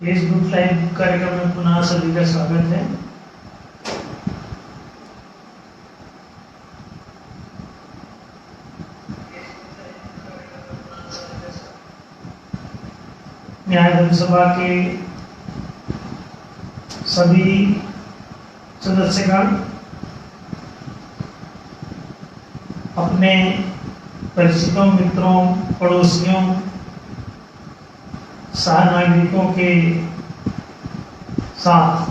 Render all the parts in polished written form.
Facebook live कार्यक्रम में पुनः सभी का स्वागत है। न्याय विधानसभा के सभी सदस्यगण अपने परिचितों, मित्रों, पड़ोसियों, सहनागरिकों के साथ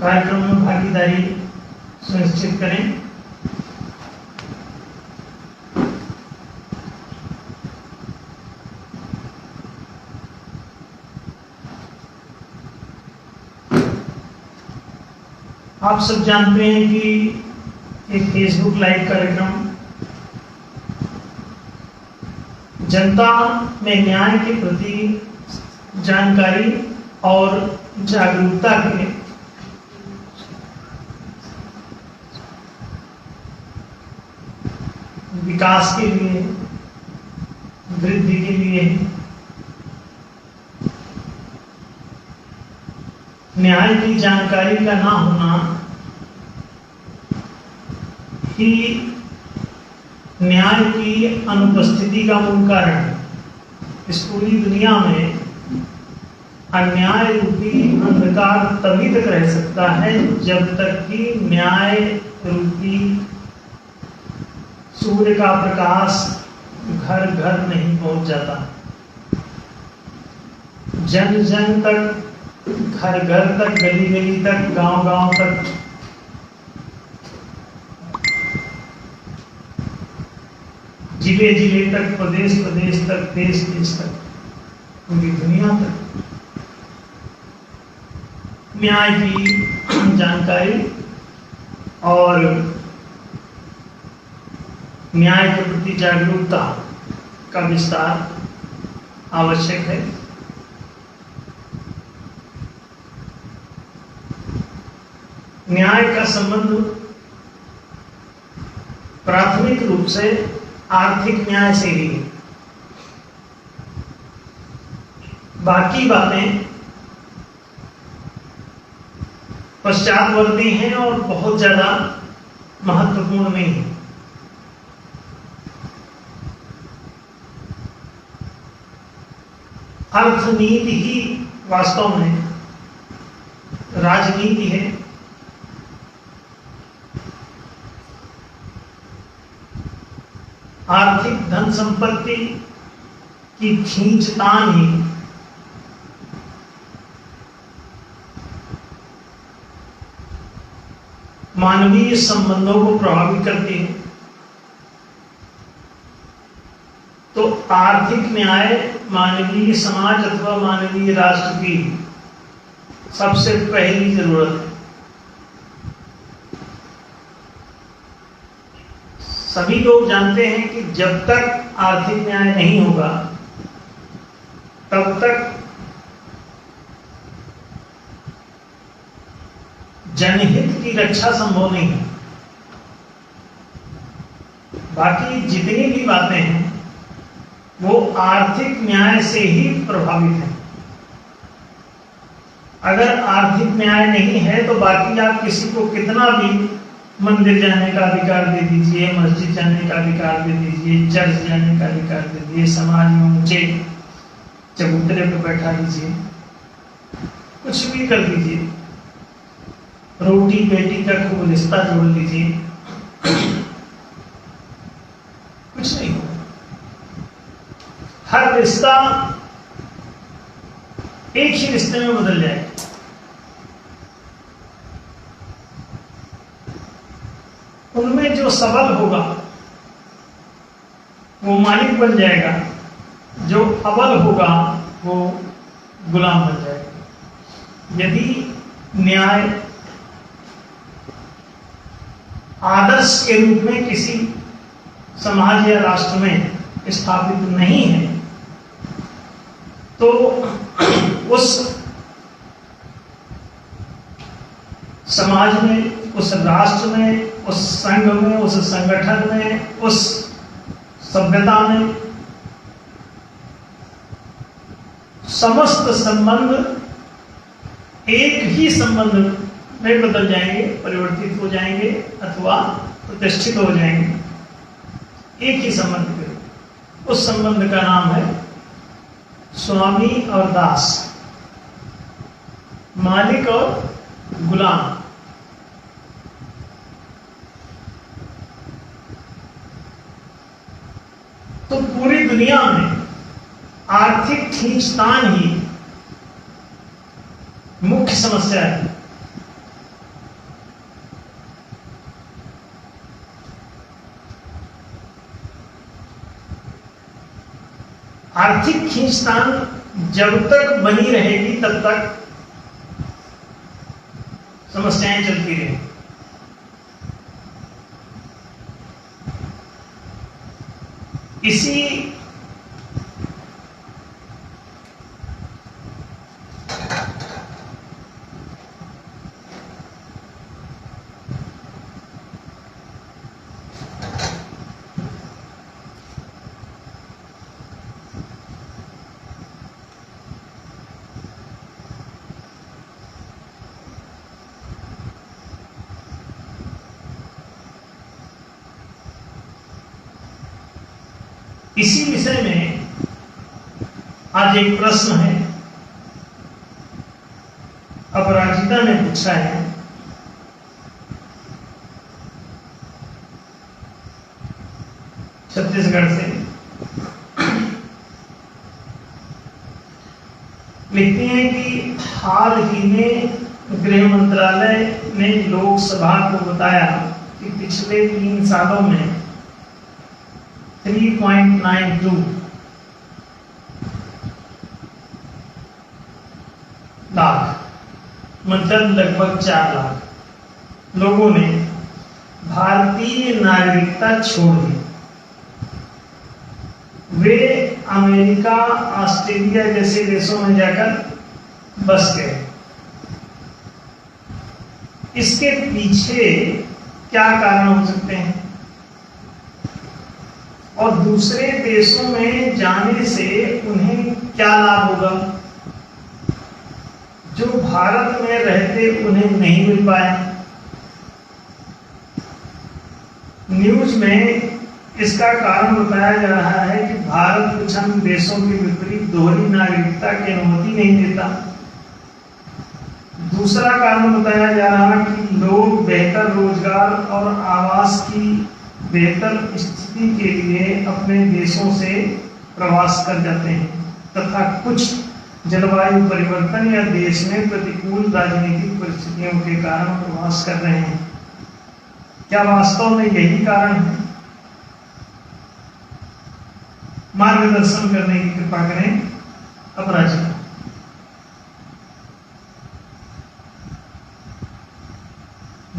कार्यक्रम में भागीदारी सुनिश्चित करें। आप सब जानते हैं कि एक फेसबुक लाइव कार्यक्रम जनता में न्याय के प्रति जानकारी और जागरूकता के विकास के लिए, वृद्धि के लिए, न्याय की जानकारी का ना होना ही न्याय की अनुपस्थिति का मूल कारण है। इस पूरी दुनिया में अन्याय रूपी अंधकार तभी तक रह सकता है जब तक कि न्याय रूपी सूर्य का प्रकाश घर घर नहीं पहुंच जाता, जन जन तक, घर घर तक, गली गली तक, गांव गांव तक, जिले जिले तक, प्रदेश प्रदेश तक, देश देश तक, पूरी दुनिया तक न्याय की जानकारी और न्याय के प्रति जागरूकता का विस्तार आवश्यक है। न्याय का संबंध प्राथमिक रूप से आर्थिक न्याय से ही है। बाकी बातें पश्चातवर्ती हैं और बहुत ज्यादा महत्वपूर्ण नहीं है। अर्थनीति ही वास्तव में राजनीति है। आर्थिक धन संपत्ति की खींचतान ही मानवीय संबंधों को प्रभावित करती है। तो आर्थिक न्याय मानवीय समाज अथवा मानवीय राष्ट्र की सबसे पहली जरूरत है। सभी लोग जानते हैं कि जब तक आर्थिक न्याय नहीं होगा तब तक जनहित की रक्षा संभव नहीं है। बाकी जितनी भी बातें हैं वो आर्थिक न्याय से ही प्रभावित हैं। अगर आर्थिक न्याय नहीं है तो बाकी आप किसी को कितना भी मंदिर जाने का अधिकार दे दीजिए, मस्जिद जाने का अधिकार दे दीजिए, चर्च जाने का अधिकार दे दीजिए, समाज में ऊंचे चबूतरे पर बैठा दीजिए, कुछ भी कर दीजिए, रोटी बेटी का खूब रिश्ता जोड़ लीजिए, कुछ नहीं होगा। हर रिश्ता एक ही रिश्ते में बदल जाएगा। उनमें जो सबल होगा वो मालिक बन जाएगा, जो अबल होगा वो गुलाम बन जाएगा। यदि न्याय आदर्श के रूप में किसी समाज या राष्ट्र में स्थापित नहीं है तो उस समाज में, उस राष्ट्र में, उस संघ में, उस संगठन में, उस सभ्यता में समस्त संबंध एक ही संबंध में बदल जाएंगे, परिवर्तित हो जाएंगे अथवा प्रतिष्ठित हो जाएंगे, एक ही संबंध के। उस संबंध का नाम है स्वामी और दास, मालिक और गुलाम। तो पूरी दुनिया में आर्थिक खींचतान ही मुख्य समस्या है। आर्थिक खींचतान जब तक बनी रहेगी तब तक समस्याएं चलती रहेंगी। इसी इसी विषय में आज एक प्रश्न है, अपराजिता ने पूछा है। छत्तीसगढ़ से लिखते हैं कि हाल ही में गृह मंत्रालय ने लोकसभा को बताया कि पिछले 3 सालों में 3.92 लाख मतलब लगभग 4 लाख लोगों ने भारतीय नागरिकता छोड़ दी। वे अमेरिका, ऑस्ट्रेलिया जैसे देशों में जाकर बस गए। इसके पीछे क्या कारण हो सकते हैं और दूसरे देशों में जाने से उन्हें क्या लाभ होगा जो भारत में रहते उन्हें नहीं मिल पाए। न्यूज में इसका कारण बताया जा रहा है कि भारत कुछ अन्य देशों के विपरीत दोहरी नागरिकता की अनुमति नहीं देता। दूसरा कारण बताया जा रहा है कि लोग बेहतर रोजगार और आवास की बेहतर स्थिति के लिए अपने देशों से प्रवास कर जाते हैं तथा कुछ जलवायु परिवर्तन या देश में प्रतिकूल राजनीतिक परिस्थितियों के कारण प्रवास कर रहे हैं। क्या वास्तव में यही कारण है? मार्गदर्शन करने की कृपा करें अपराजिता।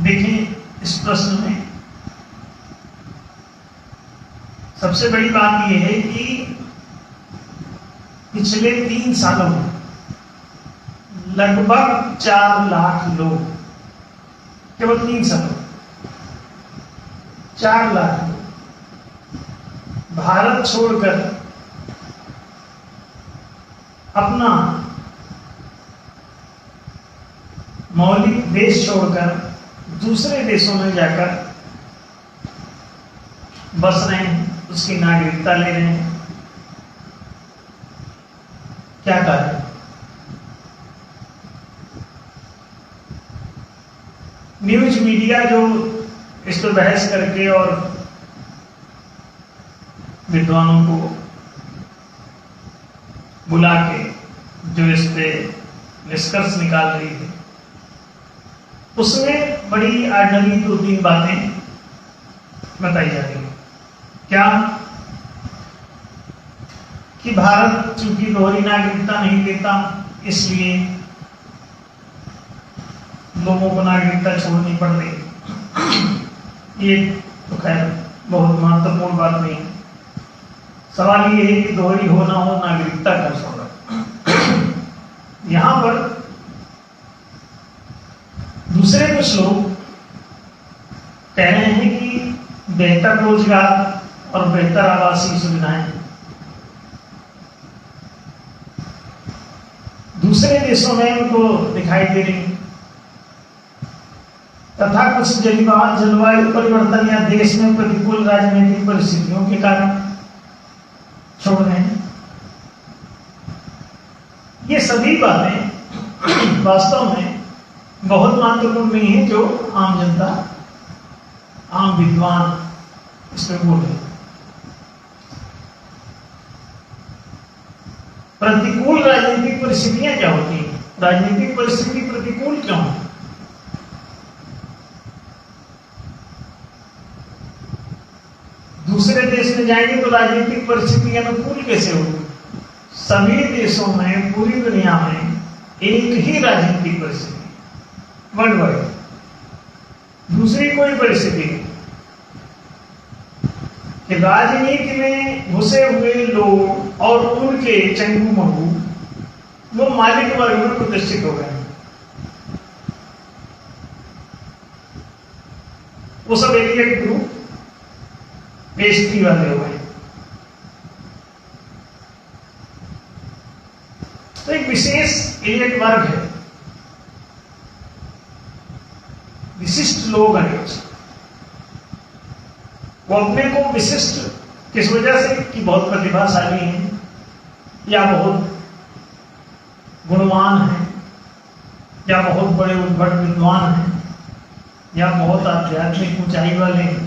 देखिए, इस प्रश्न में सबसे बड़ी बात यह है कि पिछले 3 सालों में लगभग 4 लाख लोग, केवल 3 सालों 4 लाख लोग भारत छोड़कर अपना मौलिक देश छोड़कर दूसरे देशों में जाकर बस रहे हैं, उसकी नागरिकता ले रहे हैं। क्या कारण? न्यूज मीडिया जो इस पर बहस करके और विद्वानों को बुला के जो इस पे निष्कर्ष निकाल रही थी, उसमें बड़ी आर्डिनरी 2-3 बातें बताई जा रही है। क्या? कि भारत चूंकि दोहरी नागरिकता नहीं देता, इसलिए लोगों को नागरिकता छोड़नी पड़ रही। ये तो खैर बहुत महत्वपूर्ण बात नहीं है। सवाल ये है कि दोहरी हो ना हो, नागरिकता का छोड़ा। यहां पर दूसरे कुछ लोग कह रहे हैं कि बेहतर रोजगार और बेहतर आवासीय सुविधाएं दूसरे देशों में उनको दिखाई दे रही, तथा कुछ जलवायु परिवर्तन या देश में प्रतिकूल राजनीतिक परिस्थितियों के कारण छोड़ रहे हैं। ये सभी बातें वास्तव में बहुत महत्वपूर्ण नहीं है, जो आम जनता, आम विद्वान इसमें बोल रहे हैं। प्रतिकूल राजनीतिक परिस्थितियां क्या होती हैं? राजनीतिक परिस्थिति प्रतिकूल क्यों है? दूसरे देश में जाएंगे तो राजनीतिक परिस्थिति अनुकूल कैसे होगी? सभी देशों में, पूरी दुनिया में एक ही राजनीतिक परिस्थिति, वर्ल्ड वाइड, दूसरी कोई परिस्थिति नहीं। कि राजनीति में घुसे हुए लोग और उनके चंगू मंगू वो मालिक वर्ग में प्रतिष्ठित हो गए। वो सब एक ग्रुप बेइज्जती वाले हो गए। तो एक विशेष एलिट वर्ग है, विशिष्ट लोग हैं, वो अपने को विशिष्ट किस वजह से कि बहुत प्रतिभाशाली हैं, या बहुत गुणवान हैं, या बहुत बड़े उद्भट विद्वान हैं, या बहुत आध्यात्मिक ऊंचाई वाले हैं,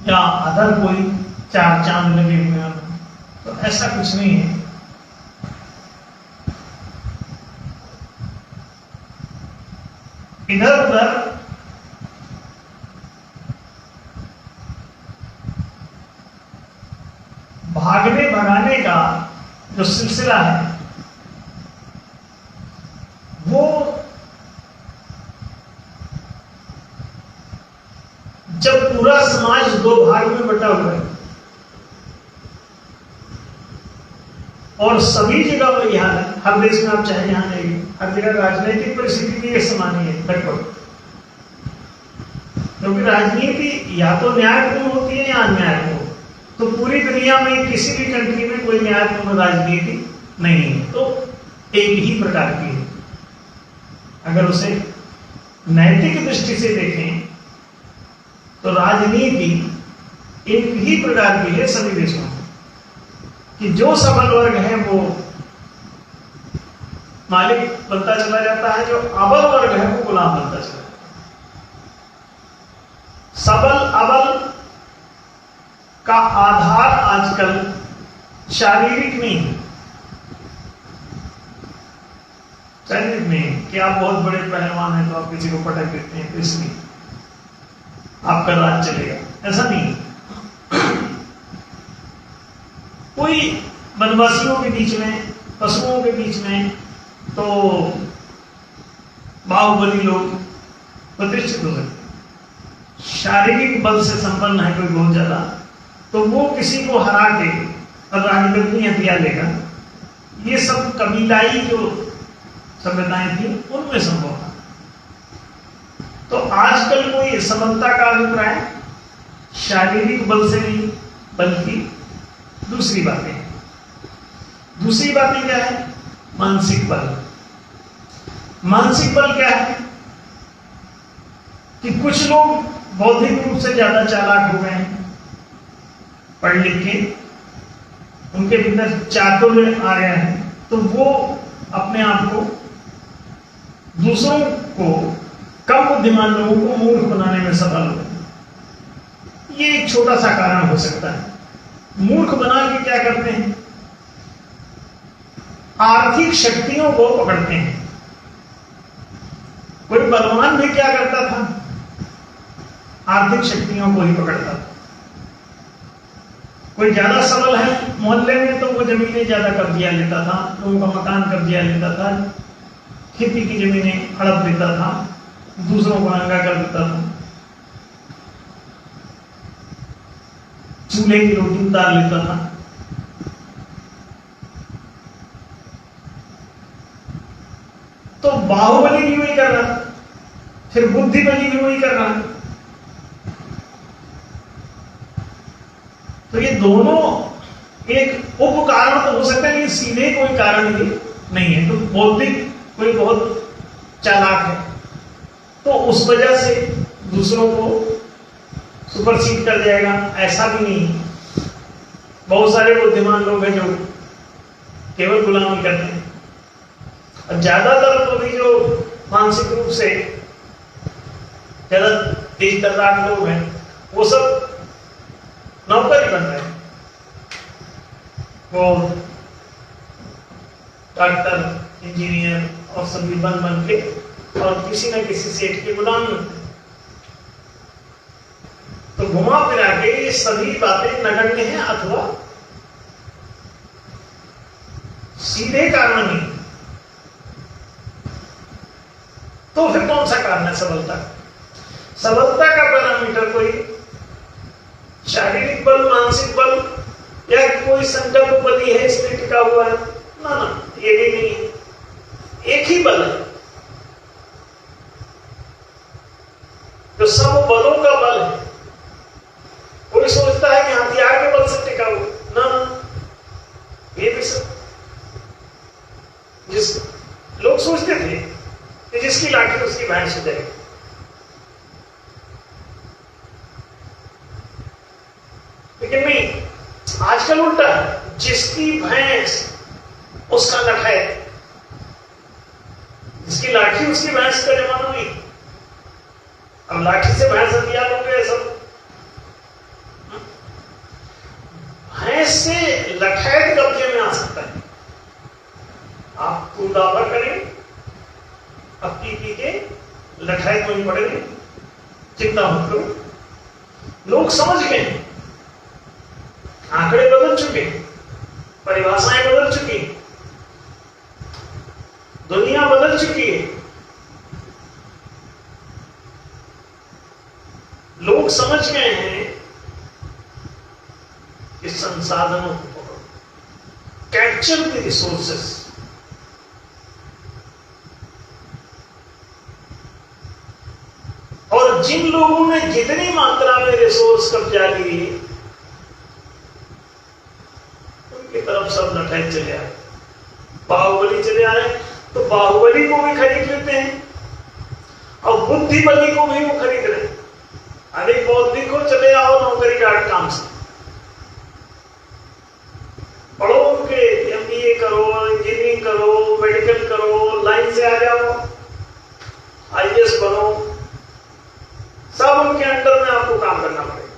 या अदर कोई चार चांद लगे हुए हैं। तो ऐसा कुछ नहीं है। इधर उधर भागने भगाने का जो सिलसिला है वो जब पूरा समाज दो भाग में बटा हुआ है और सभी जगह वही हाल है, हर देश में आप चाहे यहां जाइए, हर जगह राजनीतिक परिस्थिति भी एक समान ही है लगभग। क्योंकि राजनीति या तो न्यायपूर्ण होती है या अन्यायपूर्ण। तो पूरी दुनिया में किसी भी कंट्री में कोई न्यायपूर्ण राजनीति नहीं है, तो एक ही प्रकार की है। अगर उसे नैतिक दृष्टि से देखें तो राजनीति एक ही प्रकार की है सभी देशों में, कि जो सबल वर्ग है वो मालिक बनता चला जाता है, जो अबल वर्ग है वो गुलाम बनता चला जाता है। सबल अबल का आधार आजकल शारीरिक नहीं है, शारीरिक नहीं कि आप बहुत बड़े पहलवान हैं तो आप किसी को पटक देते हैं तो इसलिए आपका राज चलेगा, ऐसा नहीं। कोई वनवासियों के बीच में, पशुओं के बीच में तो बाहुबली लोग प्रतिष्ठित हो सकते, शारीरिक बल से संपन्न है कोई बहुत ज्यादा, तो वो किसी को हरा के और राजनीतिक हथियार लेगा। ये सब कबीलाई जो सभ्यताएं थी उनमें संभव था। तो आजकल कोई समता का अभिप्राय शारीरिक बल से नहीं, बल्कि दूसरी बातें। दूसरी बातें क्या है? मानसिक बल। मानसिक बल क्या है? कि कुछ लोग बौद्धिक रूप से ज्यादा चालाक हो गए हैं, पढ़ लिख के उनके भीतर चातुर्य आ गया है, तो वो अपने आप को, दूसरों को, कम बुद्धिमान लोगों को मूर्ख बनाने में सफल हो। ये एक छोटा सा कारण हो सकता है। मूर्ख बना के क्या करते हैं? आर्थिक शक्तियों को पकड़ते हैं। कोई बलवान भी क्या करता था? आर्थिक शक्तियों को ही पकड़ता था। कोई ज्यादा सबल है मोहल्ले में तो वो जमीनें ज्यादा कब्जिया लेता था, लोगों का मकान कब्जिया लेता था, खेती की जमीनें हड़प देता था, दूसरों को नंगा कर देता था, चूल्हे की रोटी उतार लेता था। तो बाहुबली भी वही कर रहा, फिर बुद्धिबली भी वही कर रहा। तो ये दोनों एक उप कारण तो हो सकता है, लेकिन सीधे कोई कारण ये नहीं है, तो बौद्धिक कोई बहुत चालाक है तो उस वजह से दूसरों को सुपरसीड कर जाएगा, ऐसा भी नहीं है। बहुत सारे बुद्धिमान लोग हैं जो केवल गुलामी करते हैं, और ज्यादातर तो भी जो मानसिक रूप से ज्यादा तेज तर्राक लोग हैं वो सब नौकर ही बन रहे हैं। वो डॉक्टर, इंजीनियर और सभी बन के और किसी न किसी सेठ के गुलाम होते हैं। तो घुमा फिरा के ये सभी बातें नगण्य हैं अथवा सीधे कारण नहीं। तो फिर कौन सा कारण है सबलता? सबलता का पैरामीटर कोई शारीरिक बल, मानसिक बल या कोई संकल्प बली है इसमें टिका हुआ है? ना, ये भी नहीं है। एक ही बल है जो सब बलों का बल है। कोई सोचता है कि हथियार के बल से टिका हुआ, ना, ये भी सब जिस लोग सोचते थे कि जिसकी लाठी उसकी भैंस हो जाएगी, लेकिन नहीं, आजकल उल्टा है, जिसकी भैंस उसका लठैत, जिसकी लाठी उसकी भैंस का जमाना नहीं। अब लाठी से भैंस हथियार हो गए सब। भैंस से लठैत कब्जे में आ सकता है। आप तू दावा करें, अब पी के लठैत में पड़ेंगे, चिंता मत करो। लोग समझ गए, आंकड़े बदल चुके, परिभाषाएं बदल चुकी, दुनिया बदल चुकी है। लोग समझ गए हैं कि संसाधनों को पकड़ो, कैप्चर द रिसोर्सेस। और जिन लोगों ने जितनी मात्रा में रिसोर्स कब्जा लिए उनकी तरफ सब लठैत चले आए। बाहुबली चले आ रहे, तो बाहुबली को भी खरीद लेते हैं और बुद्धिबली को भी वो खरीद रहे हैं। अरे बौद्धिक को चले आओ नौकरी डाट काम से, पढ़ो उनके, MBA करो, इंजीनियरिंग करो, मेडिकल करो, लाइन से आ जाओ, IAS बनो, सब उनके अंडर में आपको काम करना पड़ेगा।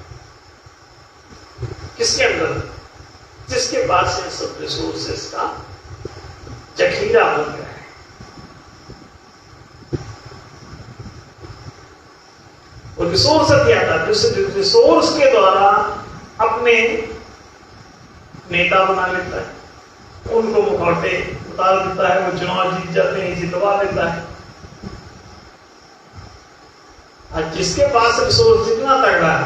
किसके अंडर? जिसके पास है सब रिसोर्सेस का जखीरा बन गया है। वो रिसोर्स क्या था? रिसोर्स के द्वारा अपने नेता बना लेता है, उनको मुखौटे उतार देता है, वो चुनाव जीत जाते हैं, जितवा देता है। और जिसके पास रिसोर्स जितना तगड़ा है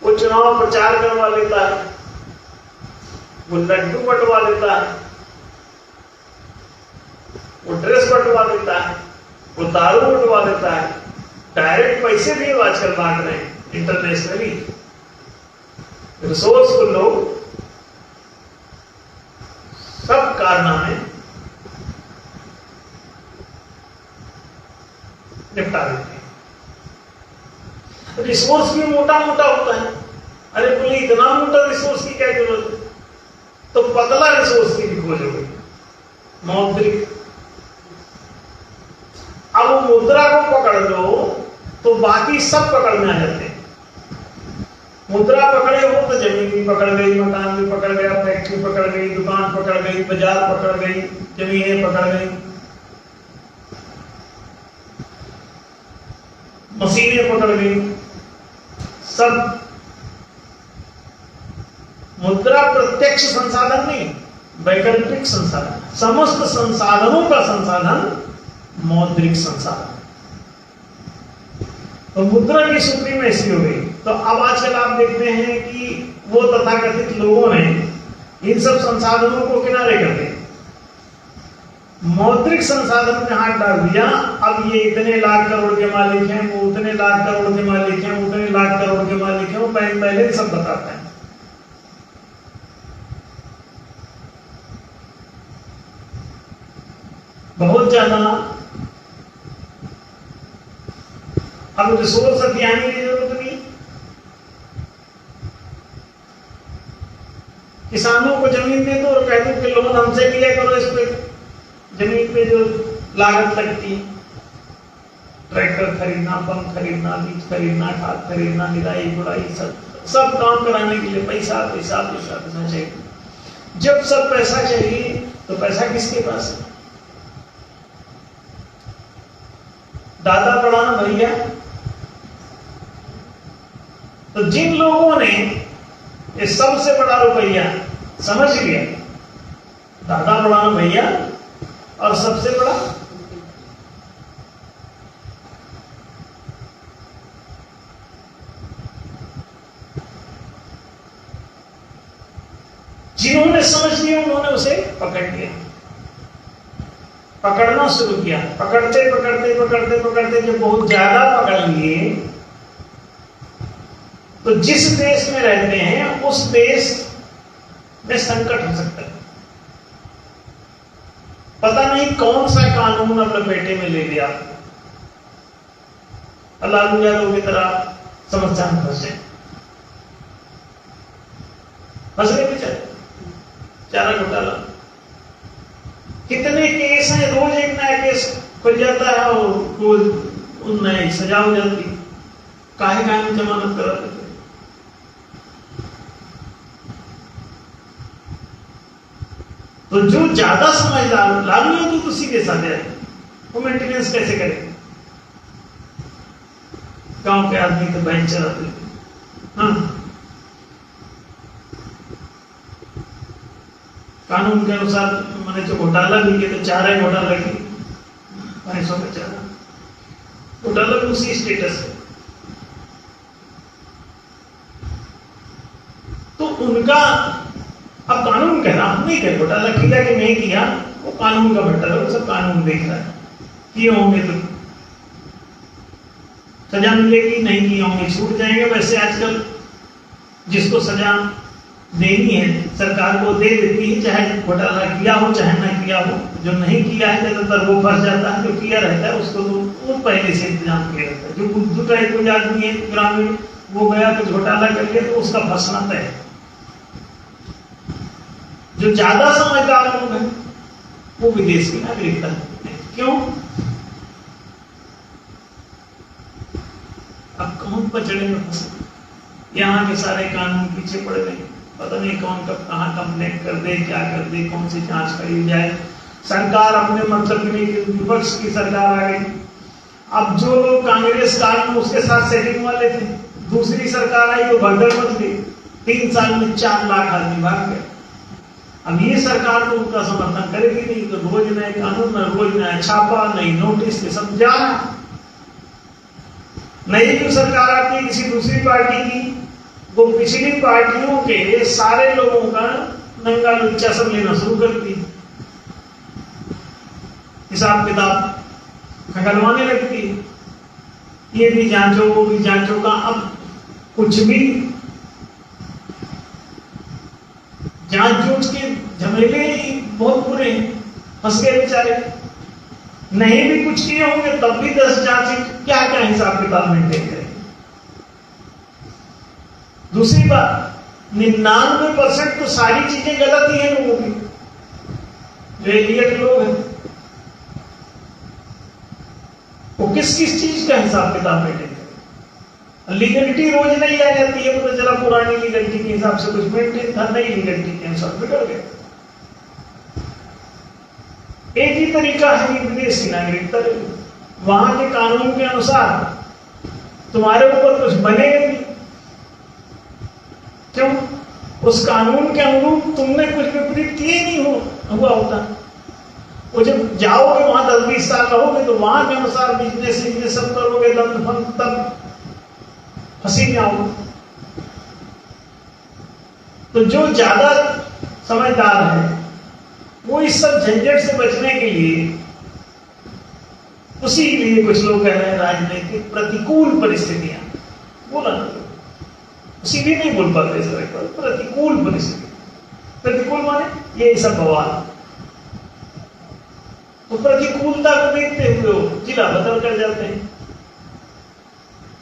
वो चुनाव प्रचार करवा लेता है, वो लड्डू बंटवा देता है, वो ड्रेस बंटवा देता है, वो दारू बंटवा देता है, डायरेक्ट पैसे भी आजकल बांट रहे हैं इंटरनेशनली। रिसोर्स को लोग सब कारनामे निपटा देते हैं। रिसोर्स भी मोटा मोटा होता है। अरे बोले इतना मोटा रिसोर्स की क्या जरूरत है? तो पतला रिसोर्स की भी खोज हो गई, मौद्रिक। अब वो मुद्रा को पकड़ लो तो बाकी सब पकड़ में आ जाते हैं। मुद्रा पकड़े हो तो जमीन भी पकड़ गई, मकान भी पकड़ गया, फैक्ट्री पकड़ गई, दुकान पकड़ गई, बाजार पकड़ गई, जमीनें पकड़ गई, मशीनें पकड़ गई, सब। मुद्रा प्रत्यक्ष संसाधन नहीं, वैकल्पिक संसाधन। समस्त संसाधनों का संसाधन मौद्रिक संसाधन। तो मुद्रा की सुप्रीमेसी हो गई। तो अब आजकल आप देखते हैं कि वो तथाकथित लोगों ने इन सब संसाधनों को किनारे कर दिया, मौद्रिक संसाधन में हाथ डाल दिया। अब ये इतने लाख करोड़ के मालिक हैं, वो उतने लाख करोड़ के मालिक हैं, उतने लाख करोड़ के मालिक हैं, वो पहले सब बताते हैं। बहुत ज्यादा। अब रिसोर्स हथियाने की जरूरत नहीं। किसानों को जमीन दे दो और कह दो कि लोन हमसे लिया करो, इस पे जमीन पे जो लागत लगती है, ट्रैक्टर खरीदना, पंप खरीदना, बीज खरीदना, खाद खरीदना, निराई गुड़ाई, सब काम कराने के लिए पैसा पैसा पैसा पैसा चाहिए। जब सब पैसा चाहिए तो पैसा किसके पास है? दादा बढ़ाना भैया। तो जिन लोगों ने ये सबसे बड़ा रुपया समझ लिया, दादा बढ़ाना भैया और सबसे बड़ा जिन्होंने समझ लिया उन्होंने उसे पकड़ लिया, पकड़ना शुरू किया। पकड़ते पकड़ते पकड़ते पकड़ते जब बहुत ज्यादा पकड़ लिए तो जिस देश में रहते हैं उस देश में संकट हो सकता है। पता नहीं कौन सा कानून अब लपेटे में ले लिया, लालू यादव की तरह समस्या में फंसे, फंस गए बेचारे। चारा घोटाला कितने केस हैं, रोज एक नया केस खुल जाता है और रोज नई सजा हो जाती। काहे काहे में जमानत करा देते। तो जो ज्यादा समझदार, लालू यादव तो सीधे साधे है, वो मेंटेनेंस कैसे करेंगे? गांव के आदमी तो बैंक चलाते थे। हाँ, कानून के अनुसार मैंने जो घोटाला भी किया तो चार है घोटाला की 500 का चारा घोटाला भी उसी स्टेटस है। तो उनका अब कानून कह रहा, हम नहीं कह घोटाला किया कि नहीं किया, वो कानून का मैटर है, वो सब कानून देख रहा है। किए होंगे तो सजा मिलेगी, नहीं किए होंगे छूट जाएंगे। वैसे आजकल जिसको सजा देनी है सरकार को दे देती है, चाहे घोटाला किया हो चाहे ना किया हो। जो नहीं किया है ज्यादातर वो फंस जाता है, जो किया रहता है उसको तो वो पहले से इंतजाम किया रहता है। जो बुद्धू का एक आदमी है ग्रामीण, वो गया तो घोटाला कर लिया तो उसका फंसना तय है। जो ज्यादा समझदार लोग हैं वो विदेश की नागरिकता है। क्यों? अब कौन पचड़े में फंसे? यहाँ के सारे कानून पीछे पड़ गए, पता नहीं कौन कब कहाँ कंप्लेंट कर दे, क्या कर दे, कौन सी जांच करी जाए। सरकार अपने मतलब के लिए, विपक्ष की सरकार आ गई। अब जो लोग कांग्रेस काल में उसके साथ सेटिंग वाले थे, दूसरी सरकार आई तो भगदड़ मच गई। 3 साल में 4 लाख आदमी भाग गए। अब ये सरकार तो उनका समर्थन करेगी नहीं, तो रोज नए कानून, रोज नया छापा, नई नोटिस, ये सब जा रहा। नई जो सरकार आती है किसी दूसरी पार्टी की, वो पिछली पार्टियों के सारे लोगों का नंगा लुच्चा सब लेना शुरू करती, हिसाब किताब खंगलवाने लगती। ये भी जांचो, वो भी जांचो का। अब कुछ भी जांच जूझ के झमेले बहुत बुरे हैं, फंस गए बेचारे। नहीं भी कुछ किए होंगे तब भी 10 जांच, क्या क्या हिसाब किताब मेंटेन करेंगे। दूसरी बात, 99% तो सारी चीजें गलत ही है लोगों की, जो एलियट लोग हैं वो किस किस चीज का हिसाब किताब मेंटेन करें। लीगलिटी रोज नहीं आ जाती है, पता चला पुरानी लीगलिटी के हिसाब से कुछ मेंटेन था, नई लीगलिटी के हिसाब से बिगड़ गया। एक ही तरीका है विदेश की नागरिकता, वहां के कानून के अनुसार तुम्हारे ऊपर कुछ बनेगा नहीं। क्यों? उस कानून के अनुरूप तुमने कुछ विपरीत किए नहीं हुआ होता। वो जब जाओगे वहां 10-20 साल रहोगे तो वहां के अनुसार बिजनेस सब करोगे, दंड फंड, तब फंसी जाओगे। तो जो ज्यादा समझदार है वो इस सब झंझट से बचने के लिए, उसी के लिए कुछ लोग कह रहे हैं राजनीतिक प्रतिकूल परिस्थितियां, बोला ना, सीधे नहीं बोल पाते इस तरह पर, प्रतिकूल परिस्थिति। प्रतिकूल माने ये सब बवाल। तो प्रतिकूलता को देखते हुए वो जिला बदल कर जाते हैं।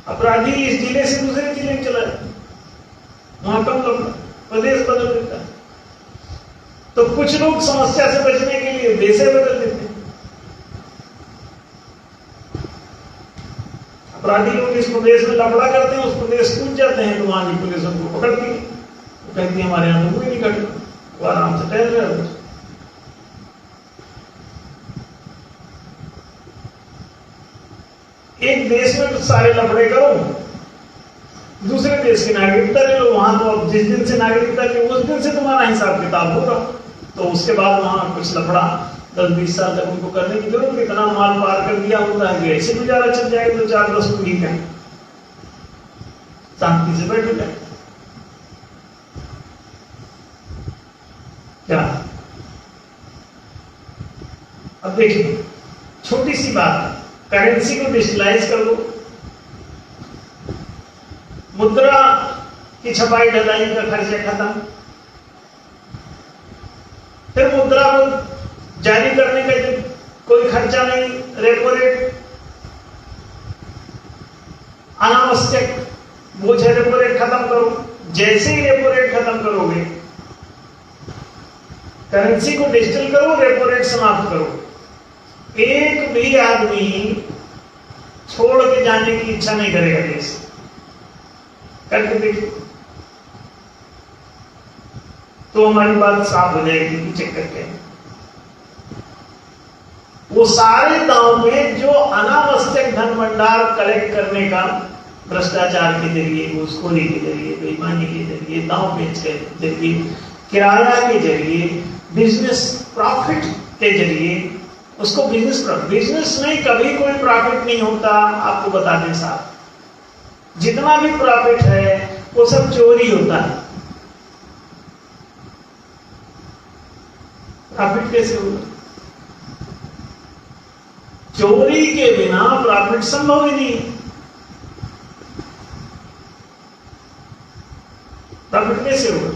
अपराधी इस जिले से दूसरे जिले में चला जाता, वहां कम लोग प्रदेश बदल देता है। तो कुछ लोग समस्या से बचने के लिए देश बदल देते हैं। अपराधी लोग इस प्रदेश में लफड़ा करते हैं, उस प्रदेश कूद जाते हैं, तो वहां की पुलिस उनको पकड़ती है, तो कहती है हमारे यहां तो कोई नहीं घटना, वो आराम से टहल रहे हो। एक देश में तो सारे लफड़े करो, दूसरे देश की नागरिकता ले लो, वहां तो अब जिस दिन से नागरिकता ली उस दिन से तुम्हारा हिसाब किताब होगा। तो उसके बाद वहां कुछ लफड़ा 10-20 साल तक उनको करने की जरूरत, इतना माल पार कर दिया होता है कि ऐसे गुजारा चल जाएगा, तो 4-10 को ठीक है, शांति से बैठ जाए। क्या अब देखिए, छोटी सी बात, करेंसी को डिजिटलाइज कर दो, मुद्रा की छपाई ढलाई का खर्चा खत्म, फिर मुद्रा को जारी करने का कोई खर्चा नहीं, रेपो रेट अनावश्यक बोझ है, रेपो रेट खत्म करो। जैसे ही रेपो रेट खत्म करोगे, करेंसी को डिजिटल करो, रेपो रेट समाप्त करो, एक भी आदमी छोड़ के जाने की इच्छा नहीं करेगा देश। करके देखिए तो हमारी बात साफ हो जाएगी कि चक्कर क्या है। वो सारे दांव में जो अनावश्यक धन भंडार कलेक्ट करने का, भ्रष्टाचार के जरिए, घूसखोरी के जरिए, बेईमानी के जरिए, दांव पेच के जरिए, किराया के जरिए, बिजनेस प्रॉफिट के जरिए, उसको बिजनेस में कभी कोई प्रॉफिट नहीं होता। आपको बता दें साहब, जितना भी प्रॉफिट है वो सब चोरी होता है। प्रॉफिट कैसे होगा? चोरी के बिना प्रॉफिट संभव ही नहीं। प्रॉफिट कैसे होगा?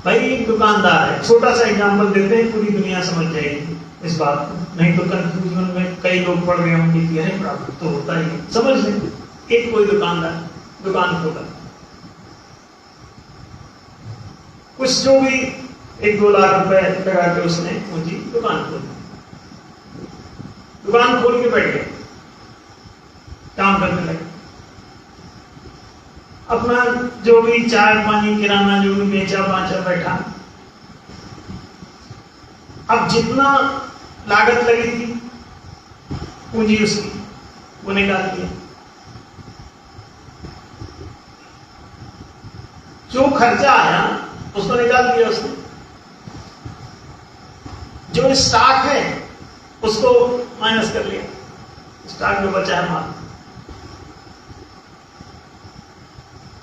भाई एक दुकानदार है, छोटा सा एग्जांपल देते हैं, पूरी दुनिया समझ जाएगी इस बात को, नहीं तो कंफ्यूजन में कई लोग पढ़ रहे होंगे कि अरे प्रॉफिट तो होता ही, समझ लें। एक कोई दुकानदार दुकान खोला, कुछ जो भी 1-2 लाख रुपए लगा के उसने पूंजी दुकान खोली, दुकान खोल के बैठ गया, काम करने लगे, अपना जो भी चाय पानी किराना जो भी बेचा बांचा बैठा। अब जितना लागत लगी थी पूंजी उसकी, वो निकाल दिया। जो खर्चा आया उसको निकाल दिया उसने। जो स्टॉक है उसको माइनस कर लिया, स्टॉक जो बचा है माल।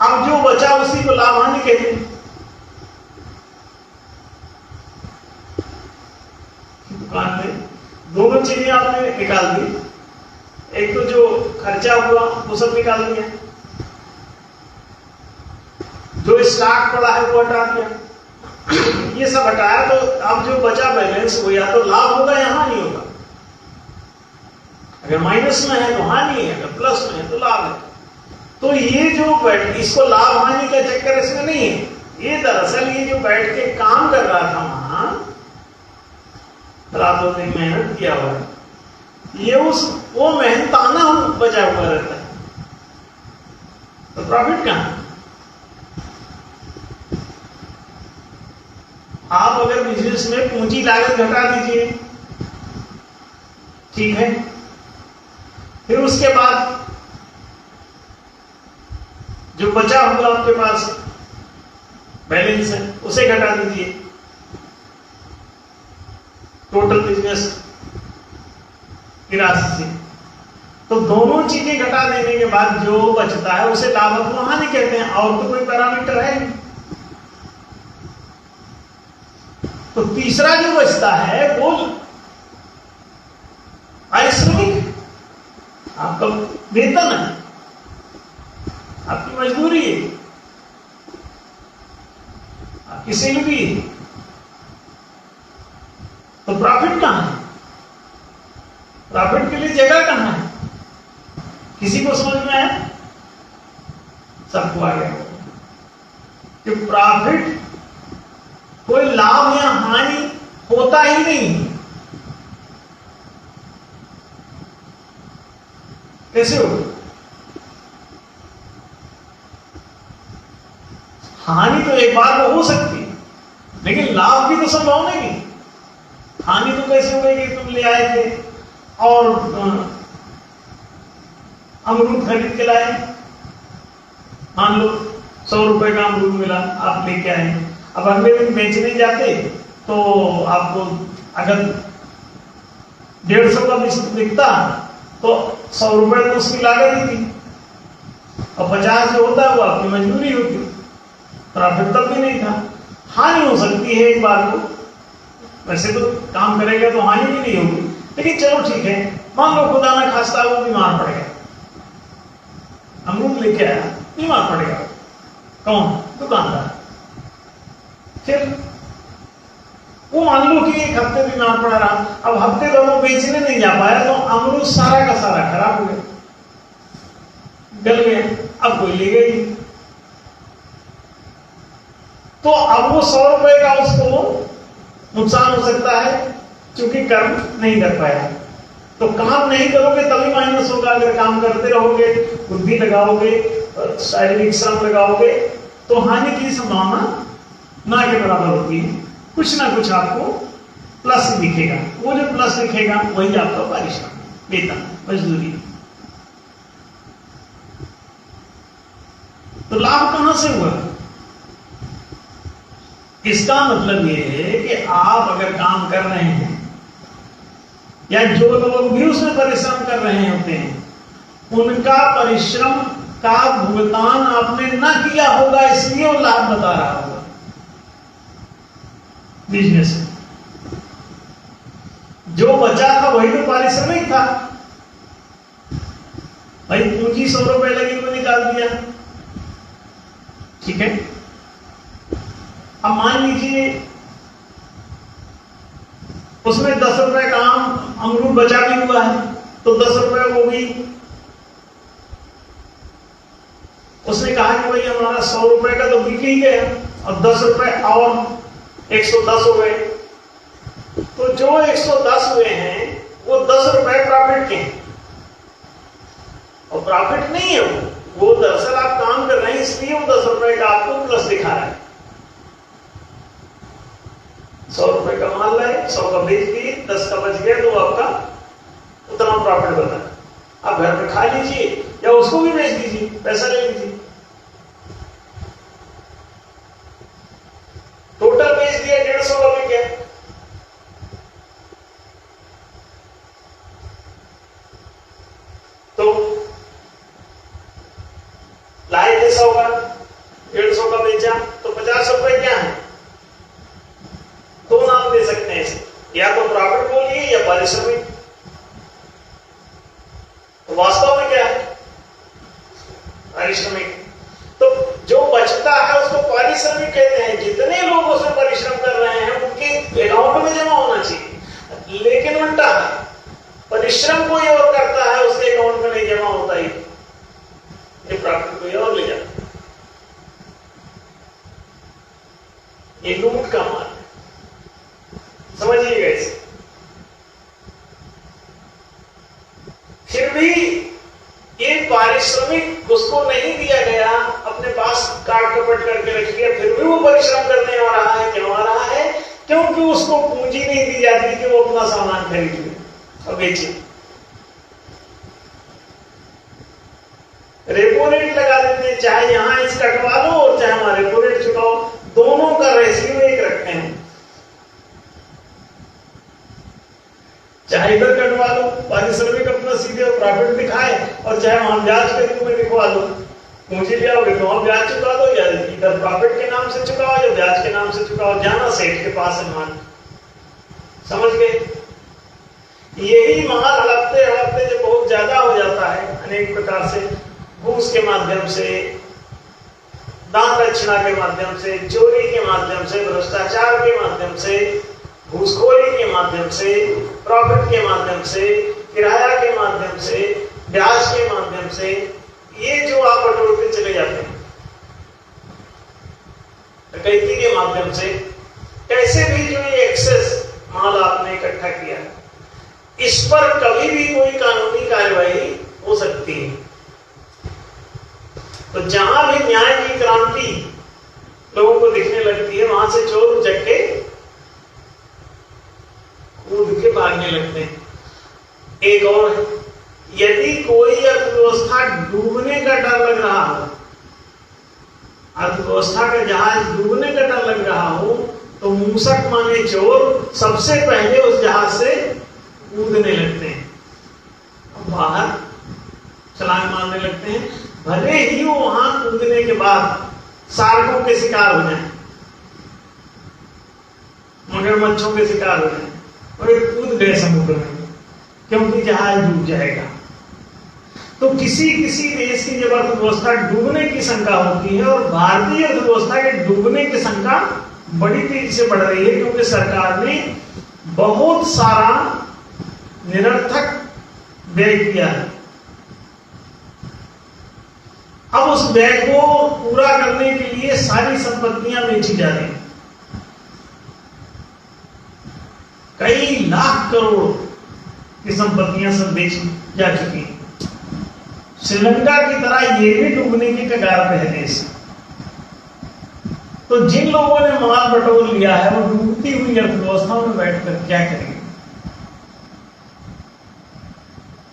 अब जो बचा उसी को लाभ हानि कहते हैं। दुकान में दोनों चीजें आपने निकाल दी, एक तो जो खर्चा हुआ वो सब निकाल दिया, जो स्टॉक पड़ा है वो हटा दिया, ये सब हटाया, तो अब जो बचा बैलेंस वो या तो लाभ होगा या हानि होगा। अगर माइनस में है तो हानि है, अगर प्लस में है तो लाभ है। तो ये जो इसको लाभ हानि का चक्कर इसमें नहीं है, ये दरअसल ये जो बैठ के काम कर रहा था वहां, रातों दिन मेहनत किया हुआ है, ये वो मेहनताना बचा हुआ रहता है। तो प्रॉफिट कहां? आप अगर बिजनेस में पूंजी लागत घटा दीजिए, ठीक है, फिर उसके बाद जो बचा हुआ आपके पास बैलेंस है उसे घटा दीजिए टोटल बिजनेस की राशि से। तो दोनों चीजें घटा देने के बाद जो बचता है उसे लाभ हानि कहते हैं, और तो कोई पैरामीटर है नहीं। तो तीसरा जो बचता है वो पारिश्रमिक, आपका वेतन है, आपकी मजदूरी है, आपकी सैलरी है। तो प्रॉफिट कहां है? प्रॉफिट के लिए जगह कहाँ है? किसी को समझ में आया? सबको आ गया कि प्रॉफिट कोई लाभ या हानि होता ही नहीं। कैसे हो? हानि तो एक बार को हो सकती है, लेकिन लाभ की तो संभावना ही नहीं। हानि तो कैसे हो गई कि तुम ले आए थे और अमरूद खरीद के लाए, मान लो 100 रुपए का अमरूद मिला, आप लेके आए। अब अगले दिन बेचने जाते तो आपको अगर 150 का बिकता तो 100 रुपए तो उसकी लागत ही थी, और 50 जो होता है वो आपकी मजबूरी होती, प्रॉफिट तब भी नहीं था। हानि हो सकती है एक बार को, वैसे तो काम करेगा तो हानि भी नहीं होगी, लेकिन चलो ठीक है। मान लो खुदा ना खास्ता वो बीमार पड़ गया, अमरूद लेके आया, बीमार पड़ गया। कौन? दुकानदार। फिर वो मान लो कि एक हफ्ते बीमार पड़ा रहा, अब हफ्ते दो वो बेचने नहीं जा पाया तो अमरूद सारा का सारा खराब हो गया, गल गया, अब कोई ले गई। तो अब वो 100 रुपए का उसको नुकसान हो सकता है, क्योंकि कर्म नहीं कर पाया। तो काम नहीं करोगे तभी माइनस होगा। अगर काम करते रहोगे, बुद्धि लगाओगे, शारीरिक श्रम लगाओगे, तो हानि की संभावना ना के बराबर होती है। कुछ ना कुछ आपको प्लस दिखेगा, वो जो प्लस दिखेगा वही आपका पारिश्रमिक, वेतन, मजदूरी। तो लाभ कहां से हुआ? इसका मतलब ये है कि आप अगर काम कर रहे हैं या जो लोग भी उसमें परिश्रम कर रहे होते हैं, उनका परिश्रम का भुगतान आपने ना किया होगा, इसलिए वो लाभ बता रहा होगा। बिजनेस जो बचा था वही तो पारिश्रमिक था। भाई पूंजी 100 रुपए लगी वो निकाल दिया, ठीक है। अब मान लीजिए उसमें 10 रुपए का अमरूद बचा भी हुआ है, तो 10 रुपए वो भी उसने कहा कि भाई हमारा 100 रुपए का तो बिक ही गया, और 10 रुपए और 110 हो गए। तो जो 110 हुए हैं वो 10 रुपए प्रॉफिट के हैं, और प्रॉफिट नहीं है वो दरअसल आप काम कर रहे हैं, इसलिए वो 10 रुपए का आपको प्लस दिखा रहा है। 100 रुपए का माल लाए, 100 का बेच दिए, 10 का बच गया, तो आपका उतना प्रॉफिट बना। आप घर पे खा लीजिए या उसको भी बेच दीजिए, पैसा ले लीजिए। टोटल बेच दिया, 150 का बिक गया। तो लाए थे 100 का, 150 का बेचा, तो 50 रुपए क्या है? दो नाम दे सकते हैं इसे, या तो प्रॉफिट बोलिए या पारिश्रमिक। तो वास्तव में क्या है? पारिश्रमिक। तो जो बचता है उसको पारिश्रमिक कहते हैं। जितने लोग उसमें परिश्रम कर रहे हैं उनके अकाउंट में जमा होना चाहिए, लेकिन उल्टा है, परिश्रम कोई और करता है उसके अकाउंट में नहीं जमा होता ही, ये प्रॉफिट कोई और ले जाता है। ये लूट का माल है, समझिएगा इसे। फिर भी ये पारिश्रमिक उसको नहीं दिया गया, अपने पास काट कपट करके रख लिया, फिर भी वो परिश्रम करने आ रहा है। क्यों आ रहा है? क्योंकि उसको पूंजी नहीं दी जाती कि वो अपना सामान खरीद ले और बेचे। रेपो रेट लगा देते हैं, चाहे यहां इस कटवा लो और चाहे हमारे रेपो रेट चुकाओ, दोनों का रेशियो एक रखते हैं। चाहे इधर कटवा लो, पारिश्रमिक अपना सीधे प्रॉफिट दिखाए, और चाहे वहां ब्याज के रूप में दिखवा लो। पूंजी ले आओगे तो वहां ब्याज चुका दो, या इधर प्रॉफिट के नाम से चुकाओ या ब्याज के नाम से चुकाओ, जाना सेठ के पास है मान। समझ गए? यही माल हड़पते हड़पते जब बहुत ज्यादा हो जाता है, अनेक प्रकार से घूस के माध्यम से, दान दक्षिणा के माध्यम से, चोरी के माध्यम से, भ्रष्टाचार के माध्यम से, घूसखोरी के माध्यम से, प्रॉफिट के माध्यम से, किराया के माध्यम से, ब्याज के माध्यम से, ये जो आप बटोरते चले जाते हैं, डकैती के माध्यम से, कैसे भी जो ये एक्सेस माल आपने इकट्ठा किया, इस पर कभी भी कोई कानूनी कार्रवाई हो सकती है। तो जहां भी न्याय की क्रांति लोगों को दिखने लगती है, वहां से चोर उचक के कूद के भागने लगते हैं। एक और है, यदि कोई अर्थव्यवस्था डूबने का डर लग रहा हो, अर्थव्यवस्था का जहाज डूबने का डर लग रहा हो, तो मूसक माने चोर सबसे पहले उस जहाज से कूदने लगते हैं, बाहर छलांग मारने लगते हैं, भले ही वो वहां कूदने के बाद शार्कों के शिकार हो जाएं, मगरमच्छों के शिकार हो जाएं, और ये कूद गए समुद्र में, क्योंकि जहाज डूब जाएगा। तो किसी किसी देश की जब अर्थव्यवस्था डूबने की शंका होती है, और भारतीय अर्थव्यवस्था के डूबने की शंका बड़ी तेजी से बढ़ रही है, क्योंकि सरकार ने बहुत सारा निरर्थक व्यय किया है। अब उस व्यय को पूरा करने के लिए सारी संपत्तियां बेची जा रही हैं, कई लाख करोड़ की संपत्तियां सब बेची जा चुकी हैं। श्रीलंका की तरह ये भी डूबने की कगार पे है देश। तो जिन लोगों ने माल बटोर लिया है, वो डूबती हुई अर्थव्यवस्था में बैठकर क्या करेंगे?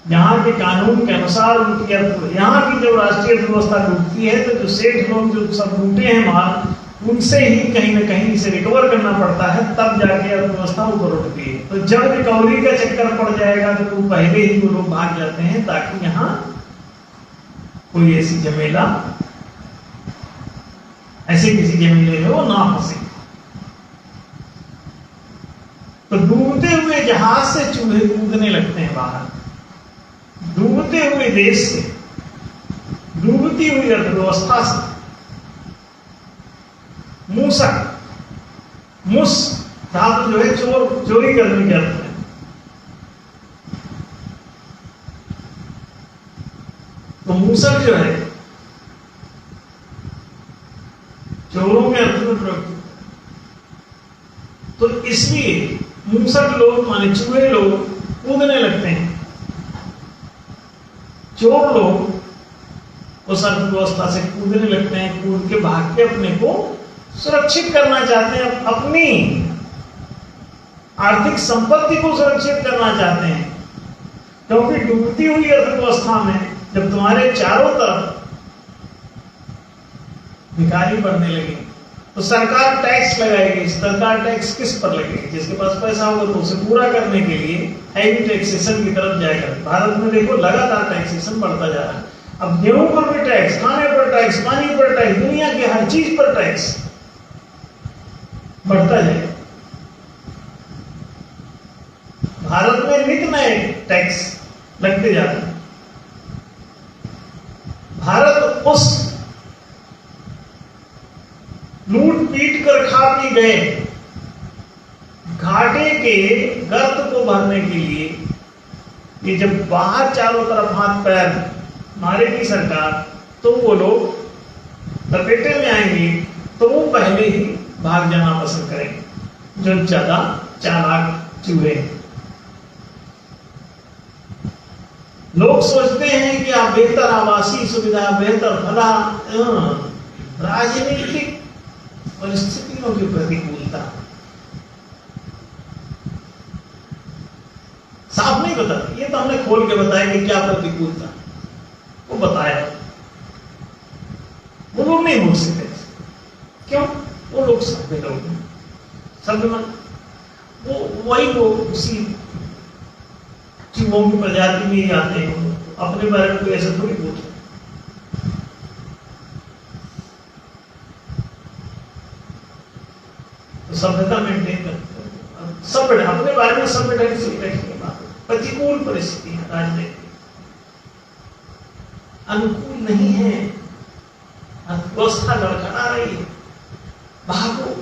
यहाँ के कानून के अनुसार उनकी यहाँ की जब राष्ट्रीय अर्थव्यवस्था डूबती है, तो जो सेठ लोग जो सब लूटे हैं माल, उनसे ही कहीं ना कहीं इसे रिकवर करना पड़ता है, तब जाके अर्थव्यवस्था ऊपर उठती है। तो जब रिकवरी का चक्कर पड़ जाएगा, तो पहले ही वो लोग भाग जाते हैं, ताकि यहाँ कोई ऐसी झमेला, ऐसे किसी झमेले में वो ना फंसे। तो डूबते हुए जहाज से चूहे कूदने लगते हैं बाहर, डूबते हुए देश से, डूबती हुई अर्थव्यवस्था से मूसक, मुस धातु जो है चोर, चोरी करने के अर्थ में, तो मूसक जो है चोरों के अर्थ में प्रयुक्त। तो इसलिए मूसक लोग माने चूहे लोग कूदने लगते हैं, चोर लोग उस अर्थव्यवस्था से कूदने लगते हैं, कूद के भाग के अपने को सुरक्षित करना चाहते हैं, अपनी आर्थिक संपत्ति को सुरक्षित करना चाहते हैं। क्योंकि डूबती हुई अर्थव्यवस्था में जब तुम्हारे चारों तरफ भिखारी बढ़ने लगे, तो सरकार टैक्स लगाएगी। सरकार टैक्स किस पर लगेगी? जिसके पास पैसा होगा, तो उसे पूरा करने के लिए हैवी टैक्सेशन की तरफ जाएगा। भारत में देखो लगातार टैक्सेशन बढ़ता जा रहा है। अब गेहूं पर भी टैक्स, खाने पर टैक्स, पानी पर टैक्स, दुनिया की हर चीज पर टैक्स बढ़ता जाएगा। भारत में नित नए टैक्स लगते जा रहे हैं। भारत उस लूट पीट कर खा पी गए घाटे के गर्त को भरने के लिए, ये जब बाहर चारों तरफ हाथ पैर मारेगी सरकार, तो वो लोग लपेटे में आएंगे, तो वो पहले ही भाग जाना पसंद करेंगे, जो ज्यादा चालाक चूहे हैं। लोग सोचते हैं कि आप बेहतर आवासीय सुविधा, बेहतर भला, राजनीतिक परिस्थितियों की प्रतिकूलता, साफ नहीं बताते। ये तो हमने खोल के बताया कि क्या प्रतिकूलता, वो बताया। वो लोग नहीं बोल सकते, क्यों? वो लोग सभ्य लोग हैं, सभ्य वो वही लोग उसी चूहों की प्रजाति में ही आते हैं, अपने बारे में कोई ऐसा थोड़ी बोलते। तो सभ्यता मेंटेन करते, सभ्य अपने बारे में सभ्य ढंग से बैठने बात। प्रतिकूल परिस्थिति है, राजनीति अनुकूल नहीं है, अर्थव्यवस्था लड़खड़ा रही है, भागो।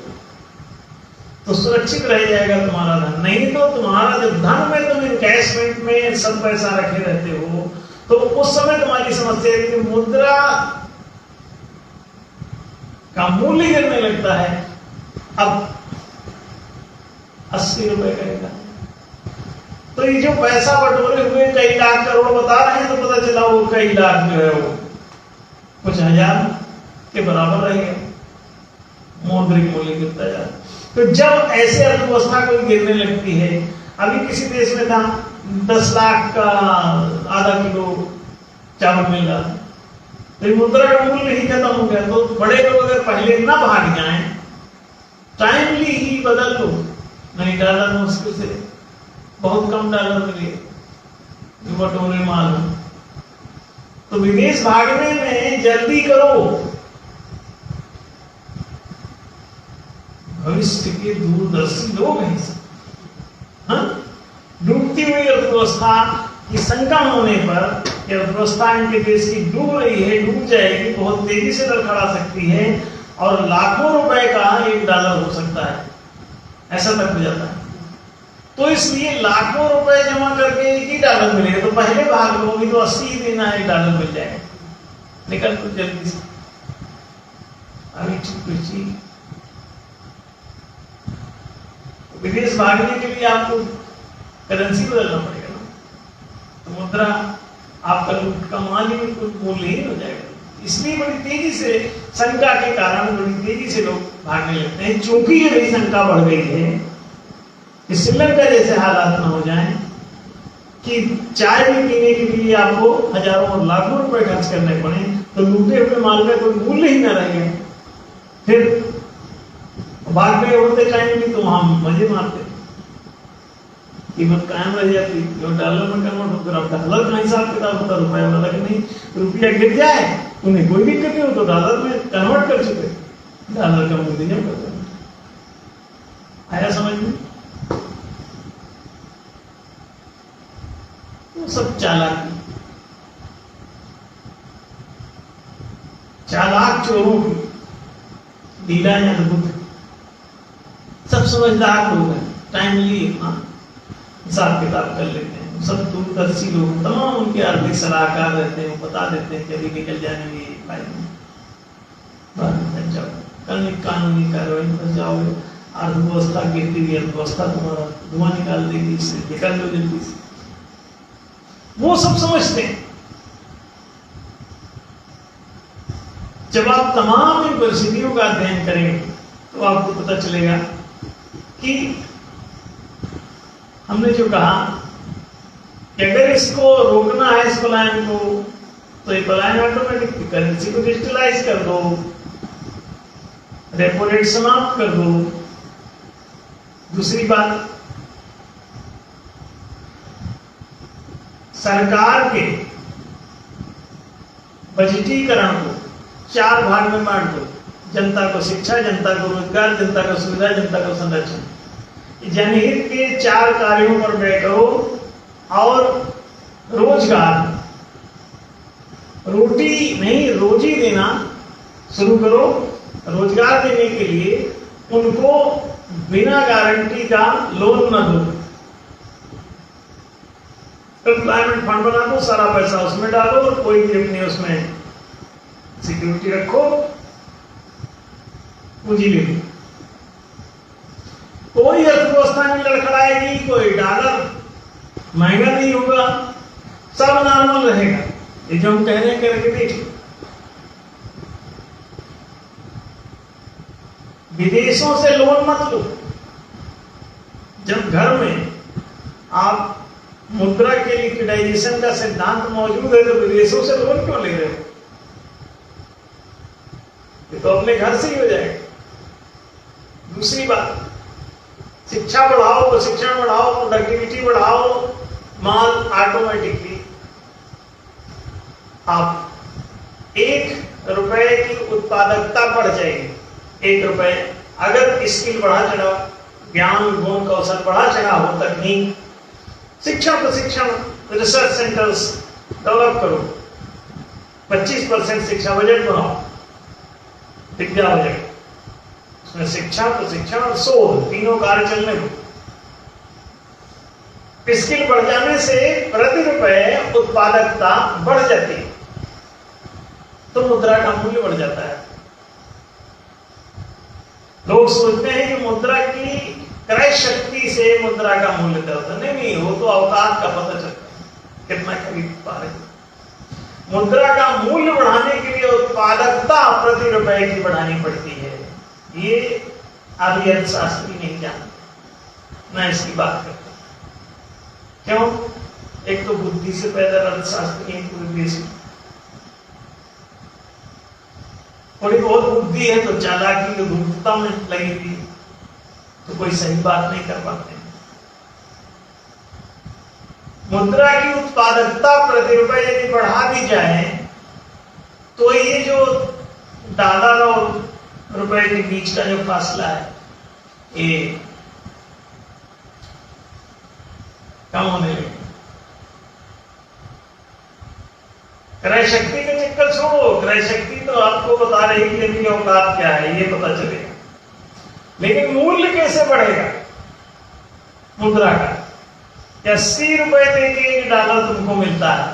तो सुरक्षित रह जाएगा तुम्हारा धन। नहीं तो तुम्हारा जब धन में तुम इन्वेस्टमेंट में सब पैसा रखे रहते हो तो उस समय तुम्हारी समस्या है कि मुद्रा का मूल्य गिरने लगता है। अब 80 रुपए करेगा तो ये जो पैसा बटोरे हुए कई लाख करोड़ बता रहे हैं तो पता चला वो कई लाख जो है वो कुछ हजार के बराबर रहेगा, मौद्रिक मूल्य गिरता जाता। तो जब ऐसे अर्थव्यवस्था कोई गिरने लगती है, अभी किसी देश में था 10 लाख का आधा किलो चावल मिल रहा था, तो मुद्रा का मूल्य ही खत्म हो गया। तो बड़े लोग अगर पहले ना भाग जाएं, टाइमली ही बदल लो, नहीं डॉलर मुश्किल से बहुत कम डॉलर मिले बटोरे माल। तो विदेश भागने में जल्दी करो, भविष्य के दूरदर्शी लोग हैं सब। हाँ? डूबती हुई अर्थव्यवस्था की शंका होने पर अर्थव्यवस्था इनके देश की डूब रही है, डूब जाएगी, बहुत तेजी से लड़खड़ा सकती है और लाखों रुपए का $1 हो सकता है, ऐसा तक हो जाता है। तो इसलिए लाखों रुपए जमा करके $1 मिलेगा, तो पहले भाग लो, तो 80 देना $1 मिल जाएगा, निकल तो जल्दी से। अभी चुप विदेश भागने के लिए आपको करेंसी बदलना पड़ेगा ना, तो मुद्रा आपका लूट का माल ही कुछ मूल्य ही हो जाएगा। इसलिए बड़ी तेजी से शंका के कारण बड़ी तेजी से लोग भागने लगते हैं। चूंकि ये बड़ी शंका बढ़ गई है कि श्रीलंका जैसे हालात ना हो जाएं कि चाय भी पीने के लिए आपको हजारों और लाखों रुपए खर्च करने पड़े, तो लूटे हुए माल का कोई मूल्य ही ना रह गया। फिर भाग में उड़ते टाइम भी तो हम मजे मारते, कीमत कायम रह जाती, जो डॉलर में कन्वर्ट होकर अब डॉलर का हिसाब किताब होता, रुपया वाला कि नहीं, रुपया गिर जाए उन्हें कोई दिक्कत नहीं हो, तो डॉलर में कन्वर्ट कर चुके, डॉलर का मूल्य नहीं करते। आया समझ में? तो सब चालाकी, चालाक चोरों की लीला या अद्भुत। सब समझदार लोग हैं, टाइमली हिसाब किताब कर लेते हैं, सब दूरदर्शी लोग, तमाम उनके आर्थिक सलाहकार रहते हैं, वो बता देते हैं कि अभी निकल जाने में फायदा, कल कानूनी कार्रवाई कर जाओगे, अर्थव्यवस्था गिरती हुई अर्थव्यवस्था तुम्हारा धुआं निकाल देगी, इससे निकल लो जल्दी से। वो सब समझते हैं। जब आप तमाम इन परिस्थितियों का अध्ययन करेंगे तो आपको पता चलेगा कि हमने जो कहा कि अगर इसको रोकना है, इस पलायन को, तो ये पलायन ऑटोमेटिक करेंसी को डिजिटलाइज कर दो, रेपो रेट समाप्त कर दो। दूसरी बात, सरकार के बजटीकरण को 4 भाग में बांट दो, जनता को शिक्षा, जनता को रोजगार, जनता को सुविधा, जनता को संरक्षण। जनहित के 4 कार्यों पर व्यय करो और रोजगार, रोटी नहीं रोजी देना शुरू करो। रोजगार देने के लिए उनको बिना गारंटी का लोन न दो, एम्प्लॉयमेंट फंड बना दो, सारा पैसा उसमें डालो और कोई भी अपनी उसमें सिक्योरिटी रखो, पूंजी ले लो। कोई अर्थव्यवस्था नहीं लड़खड़ाएगी, कोई डॉलर महंगा नहीं होगा, सब नॉर्मल रहेगा। ये जो हम कह रहे हैं करके देखिए। विदेशों से लोन मत लो। जब घर में आप मुद्रा के लिक्विडाइजेशन का सिद्धांत मौजूद है तो विदेशों से लोन क्यों ले रहे हो? ये तो अपने घर से ही हो जाएगा। दूसरी बात, शिक्षा बढ़ाओ, प्रशिक्षण बढ़ाओ, प्रोडक्टिविटी बढ़ाओ, माल ऑटोमेटिकली आप 1 रुपए की उत्पादकता बढ़ जाएगी। 1 रुपए अगर स्किल बढ़ा चढ़ा, ज्ञान गुण कौशल बढ़ा चढ़ा हो, तकनीक, शिक्षा, प्रशिक्षण, रिसर्च सेंटर्स डेवलप करो, 25% शिक्षा बजट बनाओ, विद्या बजट, उसमें शिक्षा, प्रशिक्षण और शोध तीनों कार्य चलने को। स्किल बढ़ जाने से प्रति रुपए उत्पादकता बढ़ जाती है, तो मुद्रा का मूल्य बढ़ जाता है। लोग सोचते हैं कि मुद्रा की क्रय शक्ति से मुद्रा का मूल्य तय होता है। नहीं, वो तो अवकाश का पता चलता है कितना खरीद पा रहे। मुद्रा का मूल्य बढ़ाने के लिए उत्पादकता प्रति रुपए की बढ़ानी पड़ती है। ये आदि अर्थशास्त्री नहीं जानते, ना इसकी बात करते। क्यों? एक तो बुद्धि से पैदा अर्थशास्त्री है पूरे देश में, थोड़ी बहुत बुद्धि है तो चालाकी की धूर्तता में लगी हुई, तो कोई सही बात नहीं कर पाते। मुद्रा की उत्पादकता प्रति रुपए यदि बढ़ा दी जाए तो ये जो डॉलर और रुपए के बीच का जो फासला है ये कम होने लगे। क्रय शक्ति का चक्कर छोड़ो, क्रय शक्ति तो आपको बता रही है कि औकात क्या है ये पता चलेगा, लेकिन मूल्य कैसे बढ़ेगा मुद्रा का? 80 रुपए देके $1 तुमको मिलता है,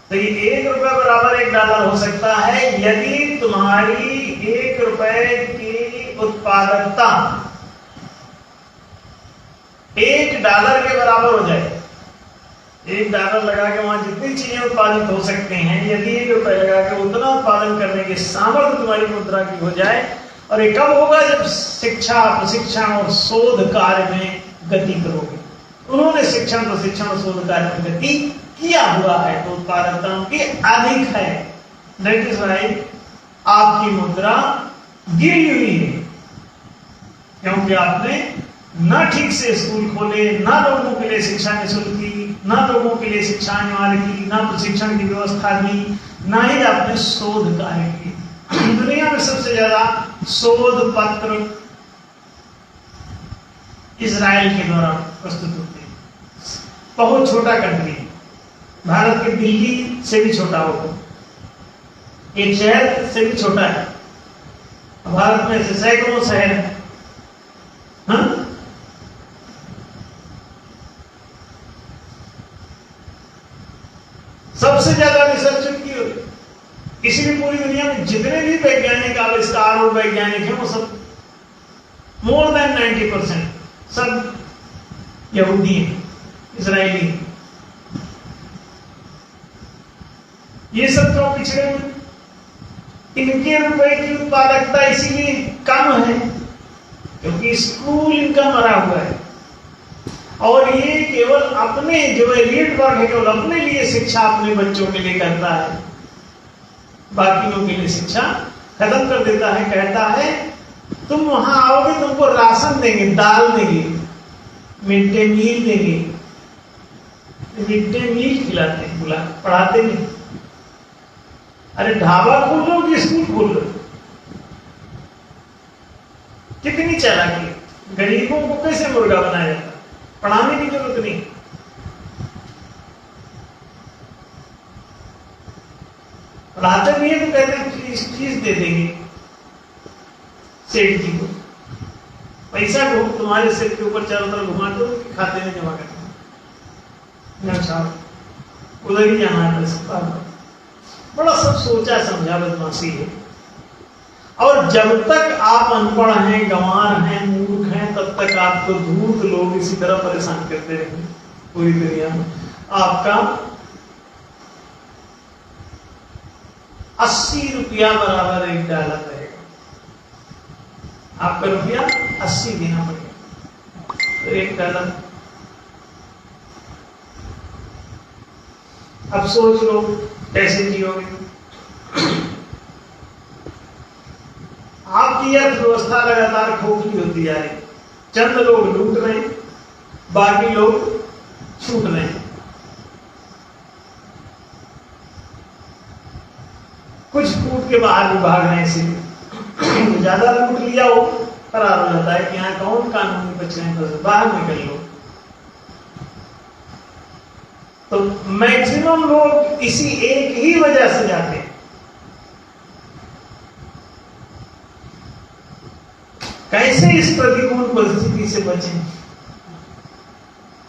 तो ये $1 बराबर $1 हो सकता है यदि तुम्हारी ₹1 की उत्पादकता $1 के बराबर हो जाए। $1 लगा के वहां जितनी चीजें उत्पादित हो सकते हैं, यदि ₹1 लगा के उतना उत्पादन करने की सामर्थ्य तुम्हारी मुद्रा की हो जाए, और ये कब होगा? जब शिक्षा, प्रशिक्षण और शोध कार्य में गति करोगे। उन्होंने शिक्षण, प्रशिक्षण और शोध कार्य में गति किया हुआ है तो उत्पादकता उनकी अधिक है। दैट इज व्हाई आपकी मुद्रा गिरी हुई है, क्योंकि आपने ना ठीक से स्कूल खोले, ना लोगों के लिए शिक्षा निःशुल्क की, ना लोगों के लिए शिक्षा अनिवार्य की, ना प्रशिक्षण की व्यवस्था दी, ना ही आपने शोध कार्य की। दुनिया में सबसे ज्यादा शोध पत्र इजराइल के द्वारा प्रस्तुत होते हैं। बहुत छोटा कंट्री, भारत के दिल्ली से भी छोटा होगा, एक शहर से भी छोटा है। भारत में से सैकड़ों शहर है। हाँ? सबसे ज्यादा रिसर्च की होगी, इसीलिए पूरी दुनिया में जितने भी वैज्ञानिक आविष्कार और वैज्ञानिक हैं वो सब मोर देन 90% सब यहूदी हैं, इजरायली हैं। ये सब तो पिछड़े हुए, इनके रुपए की उत्पादकता इसीलिए कम है क्योंकि स्कूल इनका मरा हुआ है, और ये केवल अपने जो एलिट वर्ग है केवल अपने लिए शिक्षा अपने बच्चों के लिए करता है, बाकियों के लिए शिक्षा खत्म कर देता है। कहता है तुम वहां आओगे तुमको राशन देंगे, दाल देंगे, मिड डे मील देंगे। मिड डे मील खिलाते हैं, बुला पढ़ाते नहीं। अरे ढाबा खोल लो कि स्कूल खोल लो, कितनी चालाकी है। गरीबों को कैसे मुर्गा बनाया जाता, पढ़ाने की जरूरत नहीं। पढ़ाते नहीं है तो कहते हैं फीस दे देंगे सेठ जी को, पैसा को तुम्हारे सिर के ऊपर चारों तरफ घुमा दो, खाते में जमा करना साहब, उधर ही जाना है पैसा। बड़ा सब सोचा समझा बदमाशी है। और जब तक आप अनपढ़ हैं, गंवार हैं, मूर्ख हैं, तब तक आपको धूर्त लोग इसी तरह परेशान करते रहेंगे पूरी दुनिया में। आपका 80 रुपया बराबर $1 रहेगा, आपका रुपया 80 देना पड़ेगा तो $1। अब सोच लो कैसे जियोगे। आपकी अर्थव्यवस्था लगातार खोखली होती जा रही, चंद लोग लूट रहे हैं, बाकी लोग छूट रहे हैं। कुछ कूट के बाहर भी भाग रहे हैं, इसीलिए ज्यादा लूट लिया हो फरार हो जाता है कि यहाँ कौन कानूनी बच्चे हैं, तो बाहर निकल लो। तो मैक्सिमम लोग इसी एक ही वजह से जाते हैं कैसे इस प्रतिकूल परिस्थिति से बचें?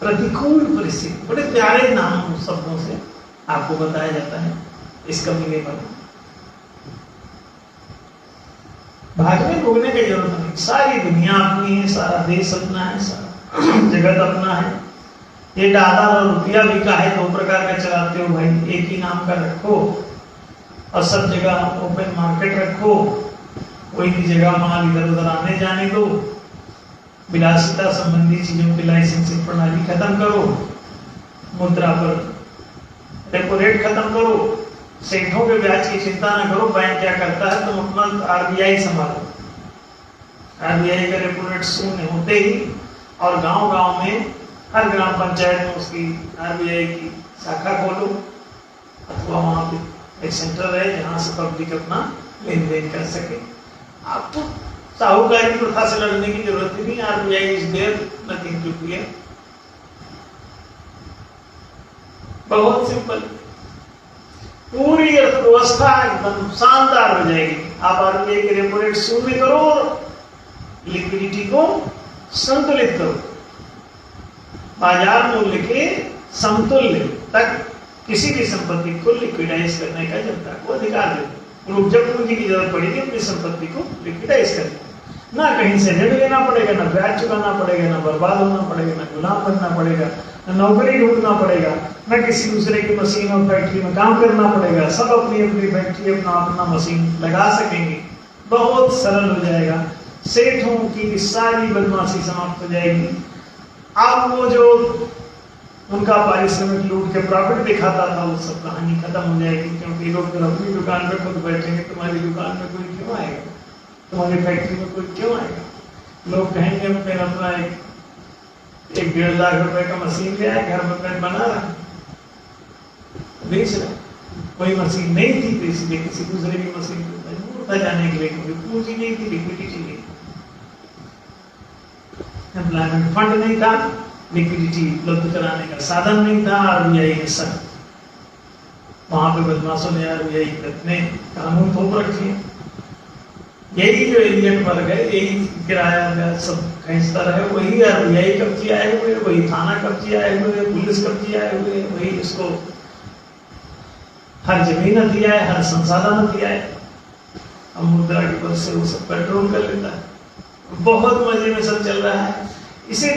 प्रतिकूल परिस्थिति, बड़े प्यारे नाम शब्दों से आपको बताया जाता है इस कविले पर। भागने भोगने की जरूरत नहीं, सारी दुनिया अपनी है, सारा देश अपना है, सारा जगत अपना है। ये डालर और रुपया भी का है, दो प्रकार का चलाते हो भाई, एक ही नाम का रखो और सब जगह ओपन मार्केट रखो, कोई भी जगह माल इधर उधर आने जाने दो, विलासिता संबंधी चीजों की लाइसेंसिंग प्रणाली खत्म करो, मुद्रा पर रेपो रेट खत्म करो, सेठों के ब्याज की चिंता न करो, बैंक क्या करता है तुम अपना आरबीआई संभालो। आरबीआई का रेपो रेट शून्य होते ही और गांव-गांव में हर ग्राम पंचायत में उसकी आरबीआई की शाखा खोलो, अथवा वहां पे एक सेंटर है जहां से पब्लिक अपना लेन देन कर सके। आपको साहूकारी प्रथा से लड़ने की जरूरत नहीं, RBI is there, nothing to fear. बहुत सिंपल, पूरी अर्थव्यवस्था एकदम शानदार हो जाएगी। आप आरबीआई के रेपो रेट शून्य करो और लिक्विडिटी को संतुलित करो, बाजार मूल्य के समतुल्य तक किसी भी संपत्ति को लिक्विडाइज करने का जनता को अधिकार दे। जब पूंजी की जरूरत पड़ेगी अपनी संपत्ति को लिक्विडाइज करने, ना कहीं से ऋण लेना पड़ेगा, ना ब्याज चुकाना पड़ेगा, ना बर्बाद होना पड़ेगा, ना गुलाम बनना पड़ेगा, ना नौकरी ढूंढना पड़ेगा, ना किसी दूसरे की मशीन और फैक्ट्री में काम करना पड़ेगा। सब अपनी अपनी फैक्ट्री अपना अपना मशीन लगा सकेंगे, बहुत सरल हो जाएगा। सेठों की सारी बदमाशी समाप्त हो जाएगी। अब वो जो उनका पारिश्रमिक लूट के प्रॉफिट दिखाता था वो सब कहानी खत्म हो जाएगी, क्योंकि लोग तो अपनी दुकान पे खुद बैठेंगे, तुम्हारी दुकान में कोई क्यों आएगा, तुम्हारी फैक्ट्री में कोई क्यों आएगा। लोग कहेंगे फिर अपना एक 1.5 लाख रुपए का मशीन ले आए, घर में पेन बना रहा बेच रहा, कोई मशीन नहीं थी तो इसलिए किसी दूसरे की मशीन पर जाने के लिए, क्योंकि पूंजी नहीं थी, लिक्विडिटी नहीं, एम्प्लॉयमेंट फंड नहीं था, लिक्विडिटी उपलब्ध कराने का साधन नहीं था। आरबीआई ने सब वहां पे बदमाशों ने आरबीआई पे अपने कानून थोप रखे। यही जो एलियट वर्ग है, यही किराया सब खींचता रहे, वही आरबीआई कब्जे आए हुए, वही थाना कब्जे आए हुए, पुलिस कब्जे आए हुए, वही इसको हर जमीन दिया है, हर संसाधन दिया है। अब मुद्रा की वजह से वो सब कंट्रोल कर लेता है, बहुत मजे में सब चल रहा है। इसे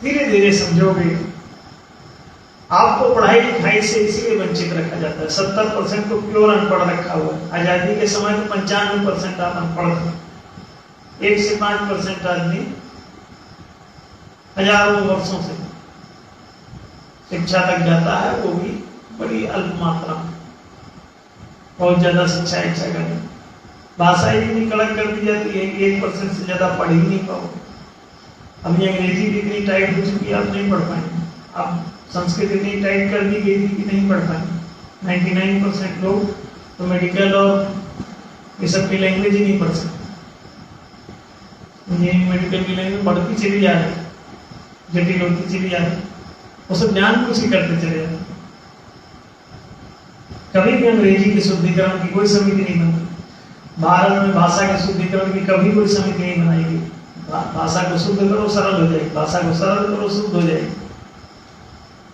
धीरे धीरे समझोगे। आपको पढ़ाई लिखाई से इसीलिए वंचित रखा जाता है। 70% तो प्योर अनपढ़ रखा हुआ है। आजादी के समय तो 95% आप अनपढ़ थे। 1 से 5% आदमी हजारों वर्षों से शिक्षा तक जाता है, वो भी बड़ी अल्प मात्रा में, बहुत ज्यादा शिक्षा इच्छा करें। भाषा ही इतनी कड़क कर दी जाती है कि 1% से ज्यादा पढ़ ही नहीं पाओगे। अब ये अंग्रेजी भी इतनी टाइट हो चुकी है, आप नहीं पढ़ पाएंगे। अब संस्कृत इतनी टाइट कर दी गई थी कि नहीं पढ़ पाएंगे। 99% लोग तो मेडिकल और ये सब की लैंग्वेज ही नहीं पढ़ सकते। इंजीनियरिंग मेडिकल की लैंग्वेज बढ़ती चली जा रही, जटिल होती चली जा रही, वो सब जानबूझ के करते चले जाते। कभी भी अंग्रेजी के शुद्धिकरण की कोई समिति नहीं बनती। भारत में भाषा के शुद्धिकरण की कभी कोई समिति नहीं बनाई गई। भाषा को शुद्ध करो, सरल हो जाएगी, भाषा को सरल करो, शुद्ध हो जाएगी।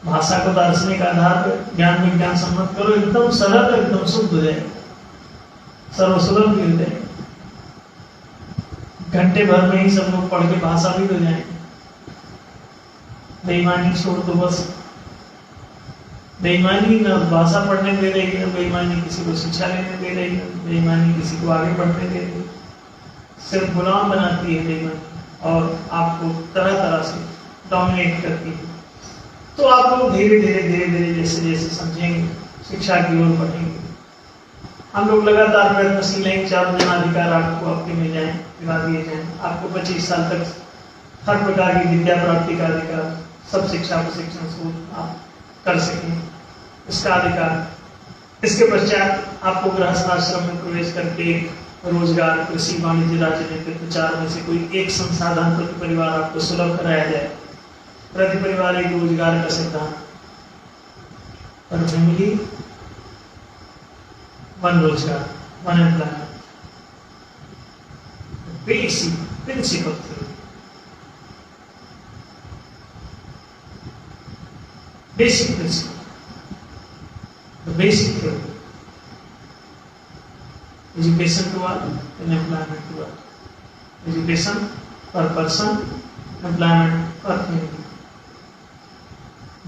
भाषा को दार्शनिक आधार पर ज्ञान विज्ञान सम्मत करो, एकदम सरल, एकदम शुद्ध हो जाएगी, सर्वसुलभ भी हो जाएगी। घंटे भर में ही सब लोग पढ़ के भाषा भी हो जाएंगे। बेईमानी छोड़ दो बस। बेईमानी न भाषा पढ़ने दे रही है, बेईमानी किसी को शिक्षा लेने दे रही है, बेईमानी किसी को आगे बढ़ने दे रही है, सिर्फ गुलाम बनाती है बेईमानी, और आपको तरह तरह से डोमिनेट करती है। तो आप लोग धीरे धीरे जैसे जैसे समझेंगे, शिक्षा की ओर बढ़ेंगे। हम लोग लगातार प्रयत्नशील हैं, 4 जनाधिकार आपको आपके मिल जाए, दिला दिए जाए। आपको 25 साल तक हर प्रकार की विद्या प्राप्ति का अधिकार, सब शिक्षा प्रशिक्षण को आप कर सकें, इसका अधिकार। इसके पश्चात आपको गृहस्थ आश्रम में प्रवेश करके रोजगार, कृषि, वाणिज्य, राजनीतिक विचार में से कोई एक संसाधन प्रति परिवार आपको सुलभ कराया जाए। प्रति परिवार एक रोजगार का सिद्धांत, पर फैमिली 1 रोजगार, 1 employment. Basic principle theory, basic principle, the basic theory, education to all and employment to all, education per person, employment per family.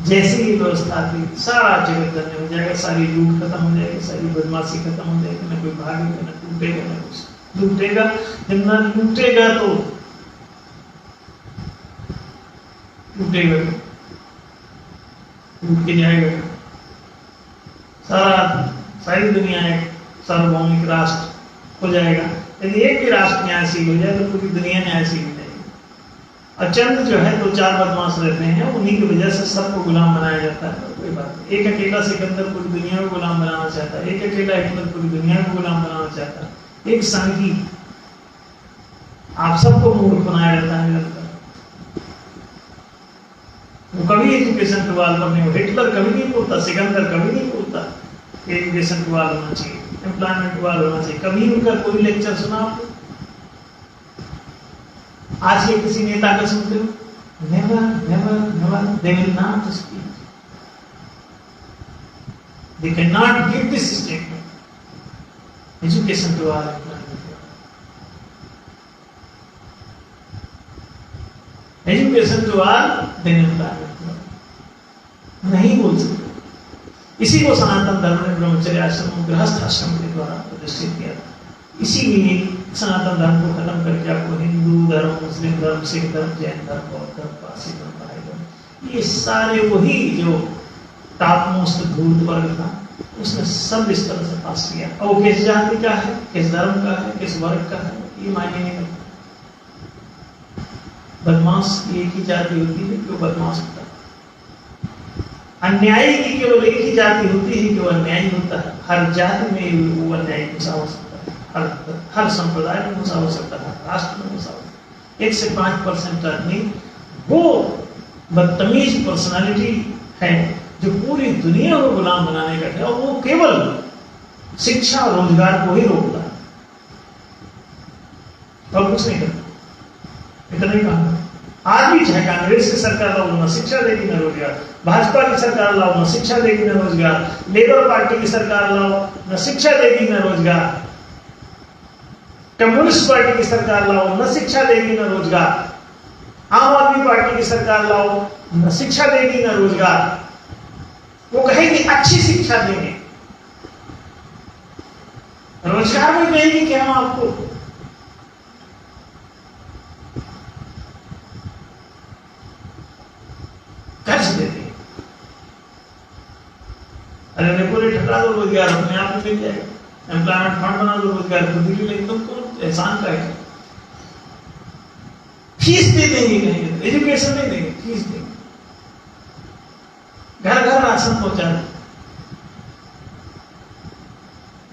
जैसी ही व्यवस्था थी सारा जगत धन्य हो जाएगा, सारी लूट खत्म हो जाएगी, सारी बदमाशी खत्म हो जाएगी, न कोई भागेगा, न टूटेगा, न कुछ लूटेगा। जब न लूटेगा तो लूटेगा, लूट के जाएगा। सारी दुनिया एक सार्वभौमिक राष्ट्र हो जाएगा। यदि एक भी राष्ट्र न्यायशील हो जाए तो पूरी दुनिया न्यायशील हो जाएगी। और चंद जो है दो चार बदमाश रहते हैं, उन्हीं की वजह से सबको गुलाम बनाया जाता है। कोई बात नहीं, एक अकेला सिकंदर पूरी दुनिया को गुलाम बनाना चाहता है, एक अकेला हिटलर पूरी दुनिया को गुलाम बनाना चाहता है, एक संघी आप सबको मूर्ख बनाया जाता है निरंतर। वो कभी एजुकेशन टू ऑल पर नहीं हो, हिटलर कभी नहीं बोलता, सिकंदर कभी नहीं बोलता एजुकेशन टू ऑल होना चाहिए, एम्प्लॉयमेंट टू ऑल होना चाहिए। कभी उनका कोई लेक्चर सुना आपको? आज के किसी नेता का सुनते हो? Never never never, they will not speak, they can not give this statement, education to all, education to all then employment to all, नहीं बोल सकते। इसी को सनातन धर्म ने ब्रह्मचर्य आश्रम, गृहस्थ आश्रम के द्वारा प्रतिष्ठित किया था। इसीलिए सनातन धर्म को खत्म करके आपको हिंदू धर्म, मुस्लिम धर्म, सिख धर्म, जैन धर्म, बौद्ध धर्म, पारसी धर्म, भाई धर्म, ये सारे वही जो टॉप मोस्ट धूर्त वर्ग था उसने सब इस तरह से पास किया। और वो किस जाति का है, किस धर्म का है, किस वर्ग का है, ये मायने नहीं रखता। बदमाश की एक ही जाति होती है, क्यों बदमाश होता है। अन्यायी की केवल एक ही जाति होती है कि वो अन्यायी होता है। हर जाति में वो अन्यायी घुसा हो सकता है, हर संप्रदाय में घुसा हो सकता है, राष्ट्र में घुसा हो सकता है। 1 से 5% आदमी वो बदतमीज पर्सनालिटी है जो पूरी दुनिया को गुलाम बनाने का है, और वो केवल शिक्षा और रोजगार को ही रोकता है और कुछ नहीं करता। इतना ही काम है। आज भी चाहे कांग्रेस की सरकार लाओ, न शिक्षा देगी न रोजगार, भाजपा की सरकार लाओ, न शिक्षा देगी न रोजगार, लेबर पार्टी की सरकार लाओ, न शिक्षा देगी न रोजगार, कम्युनिस्ट पार्टी की सरकार लाओ, न शिक्षा देगी न रोजगार, आम आदमी पार्टी की सरकार लाओ, न शिक्षा देगी न रोजगार। वो कहेगी अच्छी शिक्षा देंगे, रोजगार में देंगे क्या हम आपको? कर्ज देते, अरे रेपो रेट हटा दो, रोजगार अपने आप में मिल जाएगा, एम्प्लॉयमेंट फंड बना दो, रोजगार खुद ही लेकिन तुमको एहसान का है। फीस दे देंगे, नहीं एजुकेशन नहीं देंगे, फीस देंगे, घर घर राशन पहुंचा दो,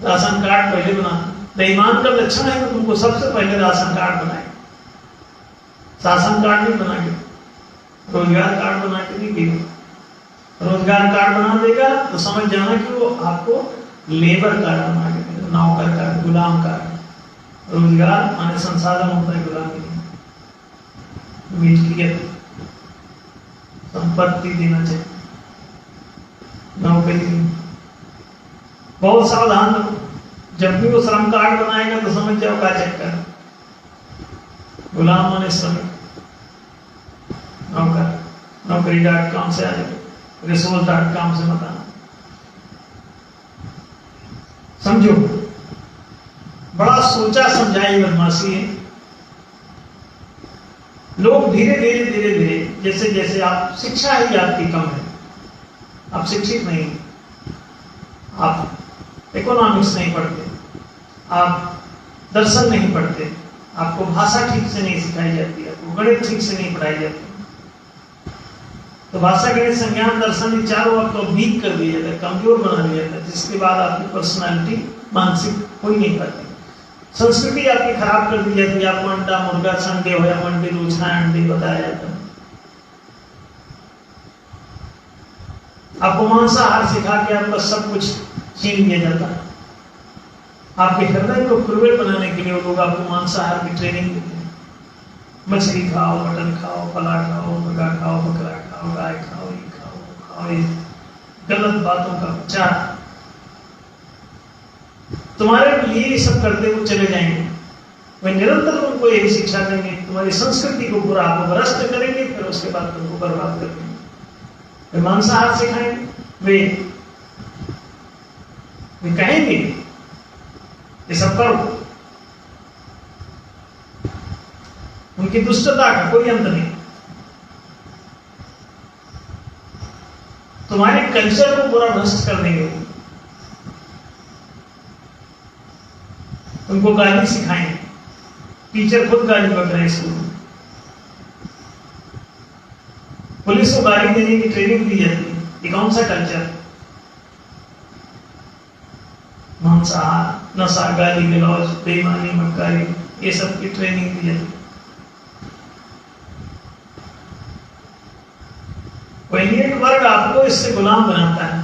राशन कार्ड पहले बना दो। बेईमान का लक्षण है तो तुमको सबसे पहले राशन कार्ड बनाए, शासन कार्ड नहीं बना के, रोजगार कार्ड बना के नहीं देगा। रोजगार कार्ड बना देगा तो समझ जाना कि वो आपको लेबर कार्ड बना के देगा, नौकर कार्ड, गुलाम कार्ड। रोजगार माने संसाधन होता है, गुलामी नहीं। मिल्कियत, संपत्ति देना चाहिए, नौकरी नहीं। बहुत सावधान रहो, जब भी वो श्रम कार्ड बनाएगा तो समझ जाओ क्या चेक कर। गुलाम माने श्रमिक, नौकर, नौकरी.com से आ जाए, रिसोर्स.com से मत आना। समझो, बड़ा सोचा समझा ये बदमाशी है। लोग धीरे धीरे धीरे धीरे जैसे जैसे आप, शिक्षा ही आपकी कम है, आप शिक्षित नहीं, आप इकोनॉमिक्स नहीं पढ़ते, आप दर्शन नहीं पढ़ते, आपको भाषा ठीक से नहीं सिखाई जाती है, आपको गणित ठीक से नहीं पढ़ाई जाती, तो भाषा गणित संज्ञान दर्शन इन चारों आपको वीक कर दिया जाता है, कमजोर बना दिया जाता है, जिसके बाद आपकी पर्सनालिटी मानसिक हो ही नहीं पाती। संस्कृति आपकी खराब कर दी जाती है, आपको अंडा मुर्गा संडे हो या मंडे रोजना अंडे बताया जाता है, आपको मांसाहार सिखा के आपका सब कुछ छीन लिया जाता है, आपके हृदय को क्रूर बनाने के लिए वो लोग आपको मांसाहार की ट्रेनिंग देते हैं। मछली खाओ, मटन खाओ, फला खाओ, मुर्गा खाओ, बकरा खाओ, गाय खाओ, ये खाओ, वो खाओ, ये गलत बातों का प्रचार। तुम्हारे लिए ये सब करते हुए चले जाएंगे, वे निरंतर उनको यही शिक्षा देंगे, तुम्हारी संस्कृति को पूरा आपको भ्रष्ट करेंगे, फिर उसके बाद तुमको बर्बाद कर देंगे। वे मांसाहार सिखाएंगे, वे कहेंगे ये सब करो। उनकी दुष्टता का कोई अंत नहीं। तुम्हारे कल्चर को पूरा भ्रष्ट कर देंगे। तुमको गाली सिखाएंगे, टीचर खुद गाली बक रहे हैं स्कूल में, पुलिस को गाली देने की ट्रेनिंग दी जाती है। ये कौन सा कल्चर? मांसाहार, नशा, गाली गलौज, बेईमानी, मक्कारी, ये सब की ट्रेनिंग दी जाती है। वही एक वर्ग आपको इससे गुलाम बनाता है,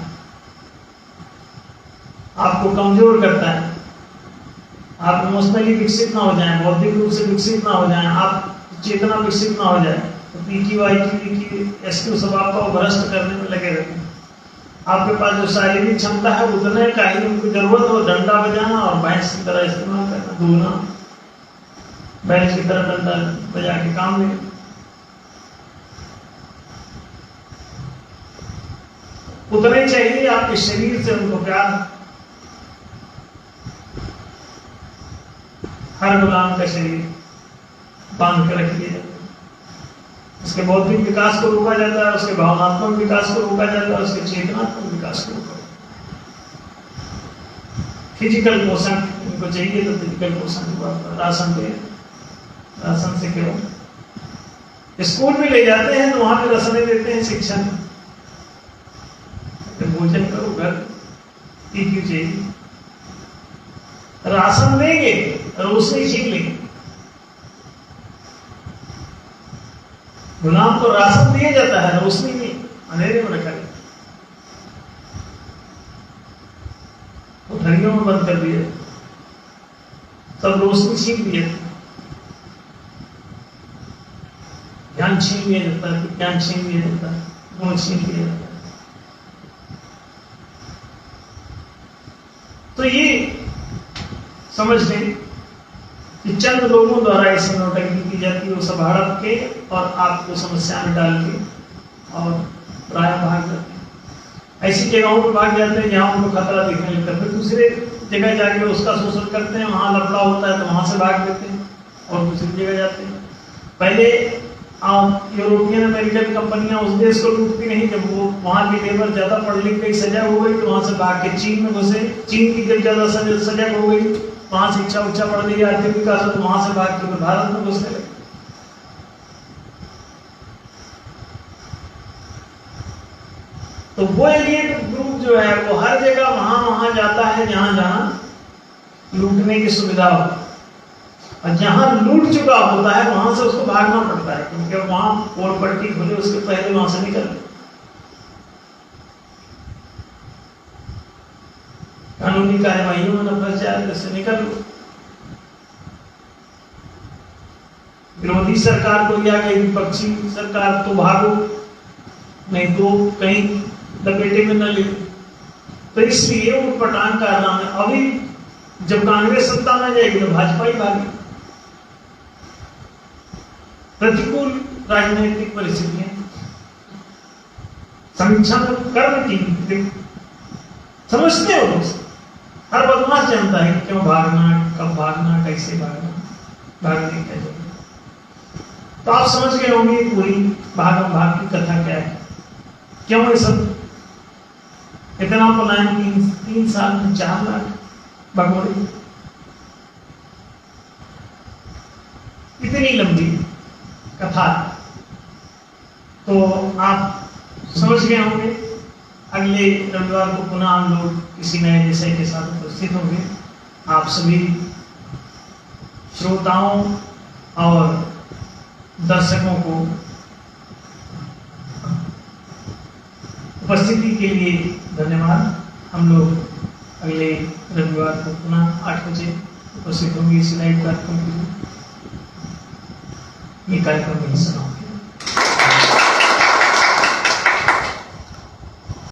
आपको कमजोर करता है, आप इमोशनली विकसित ना हो जाएं, बौद्धिक रूप से विकसित ना हो जाएं, आप चेतना विकसित ना हो जाए, तो पीक्यू, IQ, SQ सब आपको भ्रष्ट करने में लगे रहते हैं। आपके पास जो शारीरिक क्षमता है उतने का ही उनको जरूरत हो, डंडा बजाना और भैंस की तरह इस्तेमाल करना, दूना, भैंस की तरह डंडा बजा के काम ले। उतने चाहिए आपके शरीर से उनको प्यार। हर गुलाम का शरीर बांध कर रख दिया जाता है, उसके बौद्धिक विकास को रोका जाता है, उसके भावनात्मक विकास को रोका जाता है, उसके चेतनात्मक विकास को रोका जाता है। फिजिकल पोषण उनको चाहिए तो फिजिकल पोषण, राशन दे, राशन से क्यों स्कूल में ले जाते हैं तो वहां पे रसने देते हैं, शिक्षण भोजन करो, घर क्यों चाहिए? राशन देंगे, रोशनी छीन लेंगे। गुलाम को राशन दिया जाता है, रोशनी नहीं, अंधेरे में रखा जाता है, कोठरियों में बंद कर दिया, तब रोशनी छीन लिया, ज्ञान छीन लिया जाता है, विज्ञान छीन लिया जाता है, गुण छीन लिया जाता है। तो ये समझ लें कि चंद लोगों द्वारा ऐसी नौटंकी की जाती है, वो सब हड़प के और आपको समस्या में डाल के और प्राय भाग जाते हैं। ऐसी जगहों पर भाग जाते हैं जहां उनको खतरा दिखने लगता है, फिर दूसरे जगह जाके उसका शोषण करते हैं, वहां लफड़ा होता है तो वहां से भाग देते हैं और दूसरी जगह जाते हैं। पहले यूरोपियन अमेरिकन कंपनियां उस देश को लूटती नहीं, जब वो वहां की लेबर ज्यादा पढ़ लिख गई, सजग हो गई, तो वहां से भाग के चीन में घुसे। चीन की जब ज्यादा सजग हो गई, वहां शिक्षा उच्चा बढ़ गई, आर्थिक विकास हो, तो वहां से भाग के भारत में घुसने लगे। तो वो एलिट ग्रुप जो है वो हर जगह वहां जाता है जहां जहां लूटने की सुविधा हो, और जहां लूट चुका होता है वहां से उसको भागना पड़ता है, क्योंकि वहां पोल पट्टी खुले उसके पहले वहां से निकल, कानूनी कार्यवाही में न फंस जाए तो निकल। विरोधी सरकार को या कहीं विपक्षी सरकार तो भागो, नहीं तो कहीं लपेटे में न ले। तो इसलिए उटपटांग कारनामे, अभी जब कांग्रेस सत्ता में जाएगी तो भाजपा ही भागी। प्रतिकूल राजनीतिक परिस्थितियां, समीक्षा कर्म की समझते हो लोग, हर बदमाश जानता है क्यों भागना, कब भागना, कैसे भागना, भागने क्या जरूरत। तो आप समझ गए होंगे पूरी भागम भाग की कथा क्या है, क्यों ये सब इतना पलायन, 3 साल में 4 लाख भगोड़े, इतनी लंबी कथा। तो आप समझ गए होंगे। अगले रविवार को पुनः हम लोग किसी नए विषय के साथ उपस्थित होंगे। आप सभी श्रोताओं और दर्शकों को उपस्थिति के लिए धन्यवाद। हम लोग अगले रविवार को पुनः 8 बजे उपस्थित होंगे इस लाइव कार्यक्रम के लिए। ये कार्यक्रम में समाप्त।